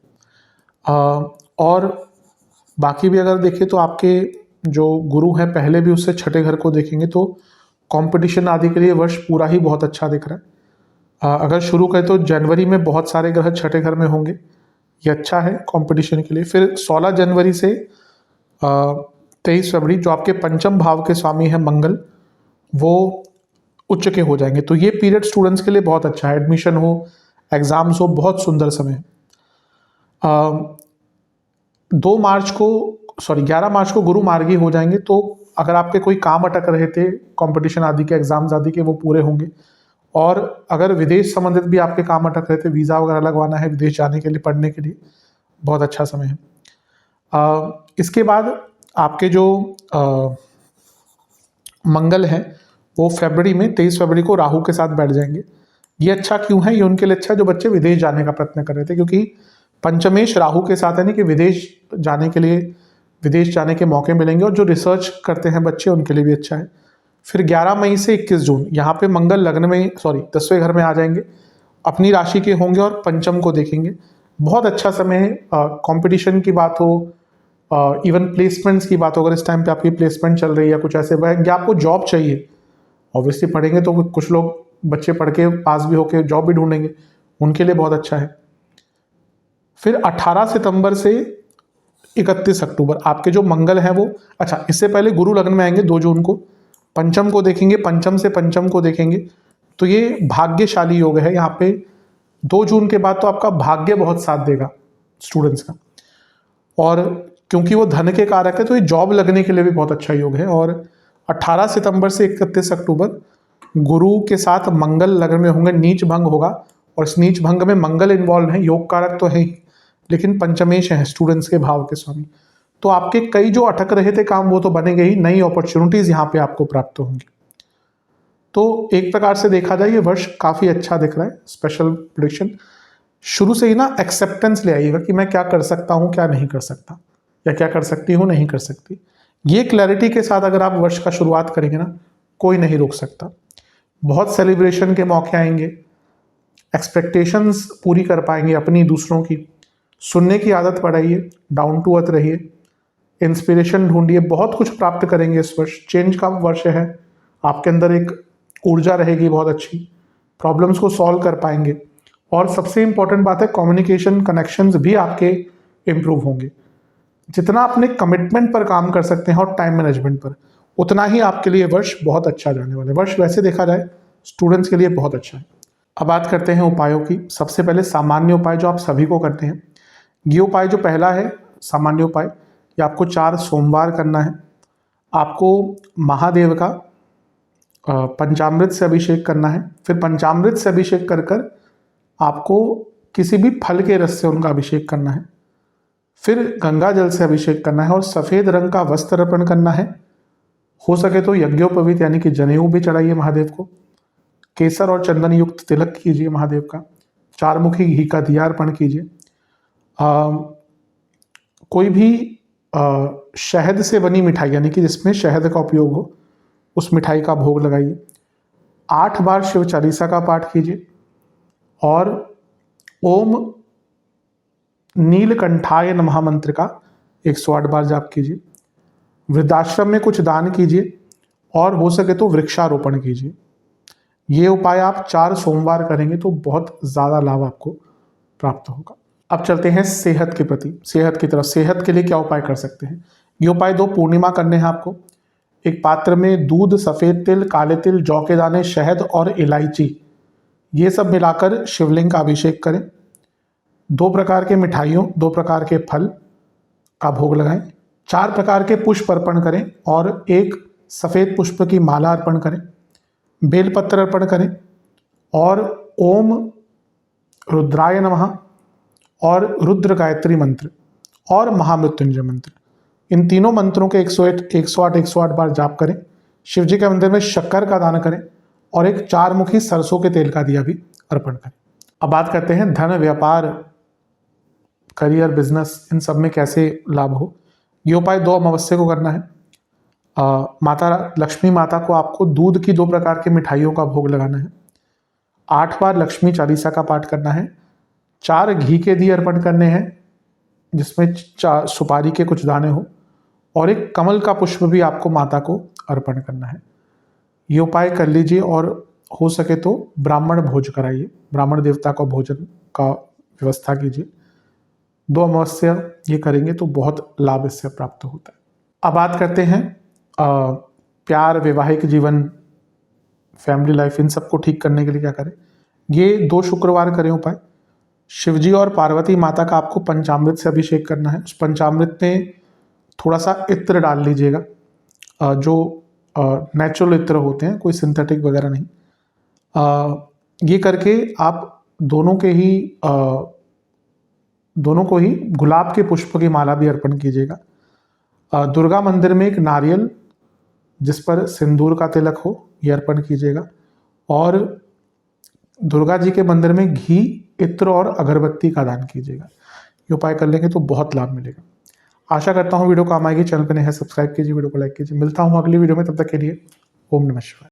और बाकी भी अगर देखें तो आपके जो गुरु हैं पहले भी उससे छठे घर को देखेंगे, तो कंपटीशन आदि के लिए वर्ष पूरा ही बहुत अच्छा दिख रहा है। अगर शुरू करें तो जनवरी में बहुत सारे ग्रह छठे घर में होंगे, ये अच्छा है कंपटीशन के लिए। फिर 16 जनवरी से 23 फरवरी जो आपके पंचम भाव के स्वामी हैं मंगल, वो उच्च के हो जाएंगे। तो ये पीरियड स्टूडेंट्स के लिए बहुत अच्छा है, एडमिशन हो, एग्जाम्स हो, बहुत सुंदर समय है। 11 मार्च को गुरु मार्गी हो जाएंगे, तो अगर आपके कोई काम अटक रहे थे, कंपटीशन आदि के, एग्जाम्स आदि के, वो पूरे होंगे। और अगर विदेश संबंधित भी आपके काम अटक रहे थे, वीज़ा वगैरह लगवाना है विदेश जाने के लिए, पढ़ने के लिए, बहुत अच्छा समय है। इसके बाद आपके जो मंगल हैं वो फरवरी में 23 फरवरी को राहु के साथ बैठ जाएंगे। ये अच्छा क्यों है? ये उनके लिए अच्छा है जो बच्चे विदेश जाने का प्रयत्न कर रहे थे, क्योंकि पंचमेश राहु के साथ है, नहीं कि विदेश जाने के लिए, विदेश जाने के मौके मिलेंगे। और जो रिसर्च करते हैं बच्चे, उनके लिए भी अच्छा है। फिर 11 मई से 21 जून यहाँ पे मंगल लग्न में, 10वें घर में आ जाएंगे, अपनी राशि के होंगे और पंचम को देखेंगे। बहुत अच्छा समय है। कंपटीशन की बात हो, इवन प्लेसमेंट्स की बात हो, अगर इस टाइम पे आपकी प्लेसमेंट चल रही है, कुछ ऐसे या आपको जॉब चाहिए, ऑब्वियसली पढ़ेंगे तो कुछ लोग बच्चे पढ़ के पास भी होके जॉब भी ढूंढेंगे, उनके लिए बहुत अच्छा है। फिर 18 सितंबर से 31 अक्टूबर आपके जो मंगल हैं वो, अच्छा इससे पहले गुरु लग्न में आएंगे 2 जून को, पंचम को देखेंगे, पंचम से पंचम को देखेंगे। तो ये भाग्यशाली योग है। यहाँ पे 2 जून के बाद तो आपका भाग्य बहुत साथ देगा स्टूडेंट्स का, और क्योंकि वो धन के कारक है तो ये जॉब लगने के लिए भी बहुत अच्छा योग है। और 18 सितंबर से 31 अक्टूबर गुरु के साथ मंगल लग्न में होंगे, नीच भंग होगा, और इस नीच भंग में मंगल इन्वॉल्व है, योग कारक तो है ही, लेकिन पंचमेश है स्टूडेंट्स के भाव के स्वामी। तो आपके कई जो अटक रहे थे काम, वो तो बनेंगे ही, नई अपॉर्चुनिटीज यहाँ पे आपको प्राप्त होंगी। तो एक प्रकार से देखा जाए ये वर्ष काफ़ी अच्छा दिख रहा है। स्पेशल प्रेडिक्शन शुरू से ही ना एक्सेप्टेंस ले आइएगा कि मैं क्या कर सकता हूँ, क्या नहीं कर सकता, या क्या कर सकती हूँ, नहीं कर सकती। ये क्लैरिटी के साथ अगर आप वर्ष का शुरुआत करेंगे ना, कोई नहीं रोक सकता। बहुत सेलिब्रेशन के मौके आएंगे, एक्सपेक्टेशंस पूरी कर पाएंगे अपनी, दूसरों की। सुनने की आदत बढ़ाइए, डाउन टू अर्थ रहिए, इंस्पिरेशन ढूंढिए, बहुत कुछ प्राप्त करेंगे इस वर्ष। चेंज का वर्ष है, आपके अंदर एक ऊर्जा रहेगी बहुत अच्छी, प्रॉब्लम्स को सॉल्व कर पाएंगे। और सबसे इंपॉर्टेंट बात है, कम्युनिकेशन कनेक्शंस भी आपके इम्प्रूव होंगे। जितना अपने कमिटमेंट पर काम कर सकते हैं और टाइम मैनेजमेंट पर, उतना ही आपके लिए वर्ष बहुत अच्छा जाने वाला है। वर्ष वैसे देखा जाए स्टूडेंट्स के लिए बहुत अच्छा है। अब बात करते हैं उपायों की। सबसे पहले सामान्य उपाय जो आप सभी को करते हैं, ये उपाय जो पहला है सामान्य उपाय, ये आपको 4 सोमवार करना है। आपको महादेव का पंचामृत से अभिषेक करना है। फिर पंचामृत से अभिषेक कर कर आपको किसी भी फल के रस से उनका अभिषेक करना है। फिर गंगा जल से अभिषेक करना है और सफ़ेद रंग का वस्त्र अर्पण करना है। हो सके तो यज्ञोपवीत यानी कि जनेऊ भी चढ़ाइए महादेव को। केसर और चंदन युक्त तिलक कीजिए महादेव का। 4 मुखी घी का दिया अर्पण कीजिए। कोई भी शहद से बनी मिठाई यानी कि जिसमें शहद का उपयोग हो, उस मिठाई का भोग लगाइए। 8 बार शिव चालीसा का पाठ कीजिए और ओम नीलकंठाय नमः मंत्र का 108 बार जाप कीजिए। वृद्धाश्रम में कुछ दान कीजिए और हो सके तो वृक्षारोपण कीजिए। ये उपाय आप 4 सोमवार करेंगे तो बहुत ज़्यादा लाभ आपको प्राप्त होगा। अब चलते हैं सेहत के प्रति, सेहत की तरफ। सेहत के लिए क्या उपाय कर सकते हैं? ये उपाय 2 पूर्णिमा करने हैं आपको। एक पात्र में दूध, सफ़ेद तिल, काले तिल, जौ के दाने, शहद और इलायची, ये सब मिलाकर शिवलिंग का अभिषेक करें। 2 प्रकार के मिठाइयों, 2 प्रकार के फल का भोग लगाएं। 4 प्रकार के पुष्प अर्पण करें और एक सफ़ेद पुष्प की माला अर्पण करें। बेलपत्र अर्पण करें और ओम रुद्राय नमः और रुद्र गायत्री मंत्र और महामृत्युंजय मंत्र, इन तीनों मंत्रों के 108 बार जाप करें। शिव जी के मंदिर में शक्कर का दान करें और एक 4 मुखी सरसों के तेल का दिया भी अर्पण करें। अब बात करते हैं धन, व्यापार, करियर, बिजनेस, इन सब में कैसे लाभ हो। ये उपाय 2 अमावस्या को करना है। माता लक्ष्मी माता को आपको दूध की 2 प्रकार की मिठाइयों का भोग लगाना है। 8 बार लक्ष्मी चालीसा का पाठ करना है। 4 घी के दिए अर्पण करने हैं जिसमें सुपारी के कुछ दाने हो और एक कमल का पुष्प भी आपको माता को अर्पण करना है। ये उपाय कर लीजिए और हो सके तो ब्राह्मण भोज कराइए, ब्राह्मण देवता का भोजन का व्यवस्था कीजिए। 2 अमावस्या ये करेंगे तो बहुत लाभ इससे प्राप्त होता है। अब बात करते हैं प्यार, वैवाहिक जीवन, फैमिली लाइफ, इन सबको ठीक करने के लिए क्या करें, ये 2 शुक्रवार करें उपाय। शिवजी और पार्वती माता का आपको पंचामृत से अभिषेक करना है। उस पंचामृत में थोड़ा सा इत्र डाल लीजिएगा, जो नेचुरल इत्र होते हैं, कोई सिंथेटिक वगैरह नहीं। ये करके आप दोनों को ही गुलाब के पुष्प की माला भी अर्पण कीजिएगा। दुर्गा मंदिर में एक नारियल जिस पर सिंदूर का तिलक हो, ये अर्पण कीजिएगा। और दुर्गा जी के मंदिर में घी, इत्र और अगरबत्ती का दान कीजिएगा। ये उपाय कर लेंगे तो बहुत लाभ मिलेगा। आशा करता हूँ वीडियो काम आएगी। चैनल पर नए हैं सब्सक्राइब कीजिए, वीडियो को लाइक कीजिए। मिलता हूँ अगली वीडियो में, तब तक के लिए ओम नमः शिवाय।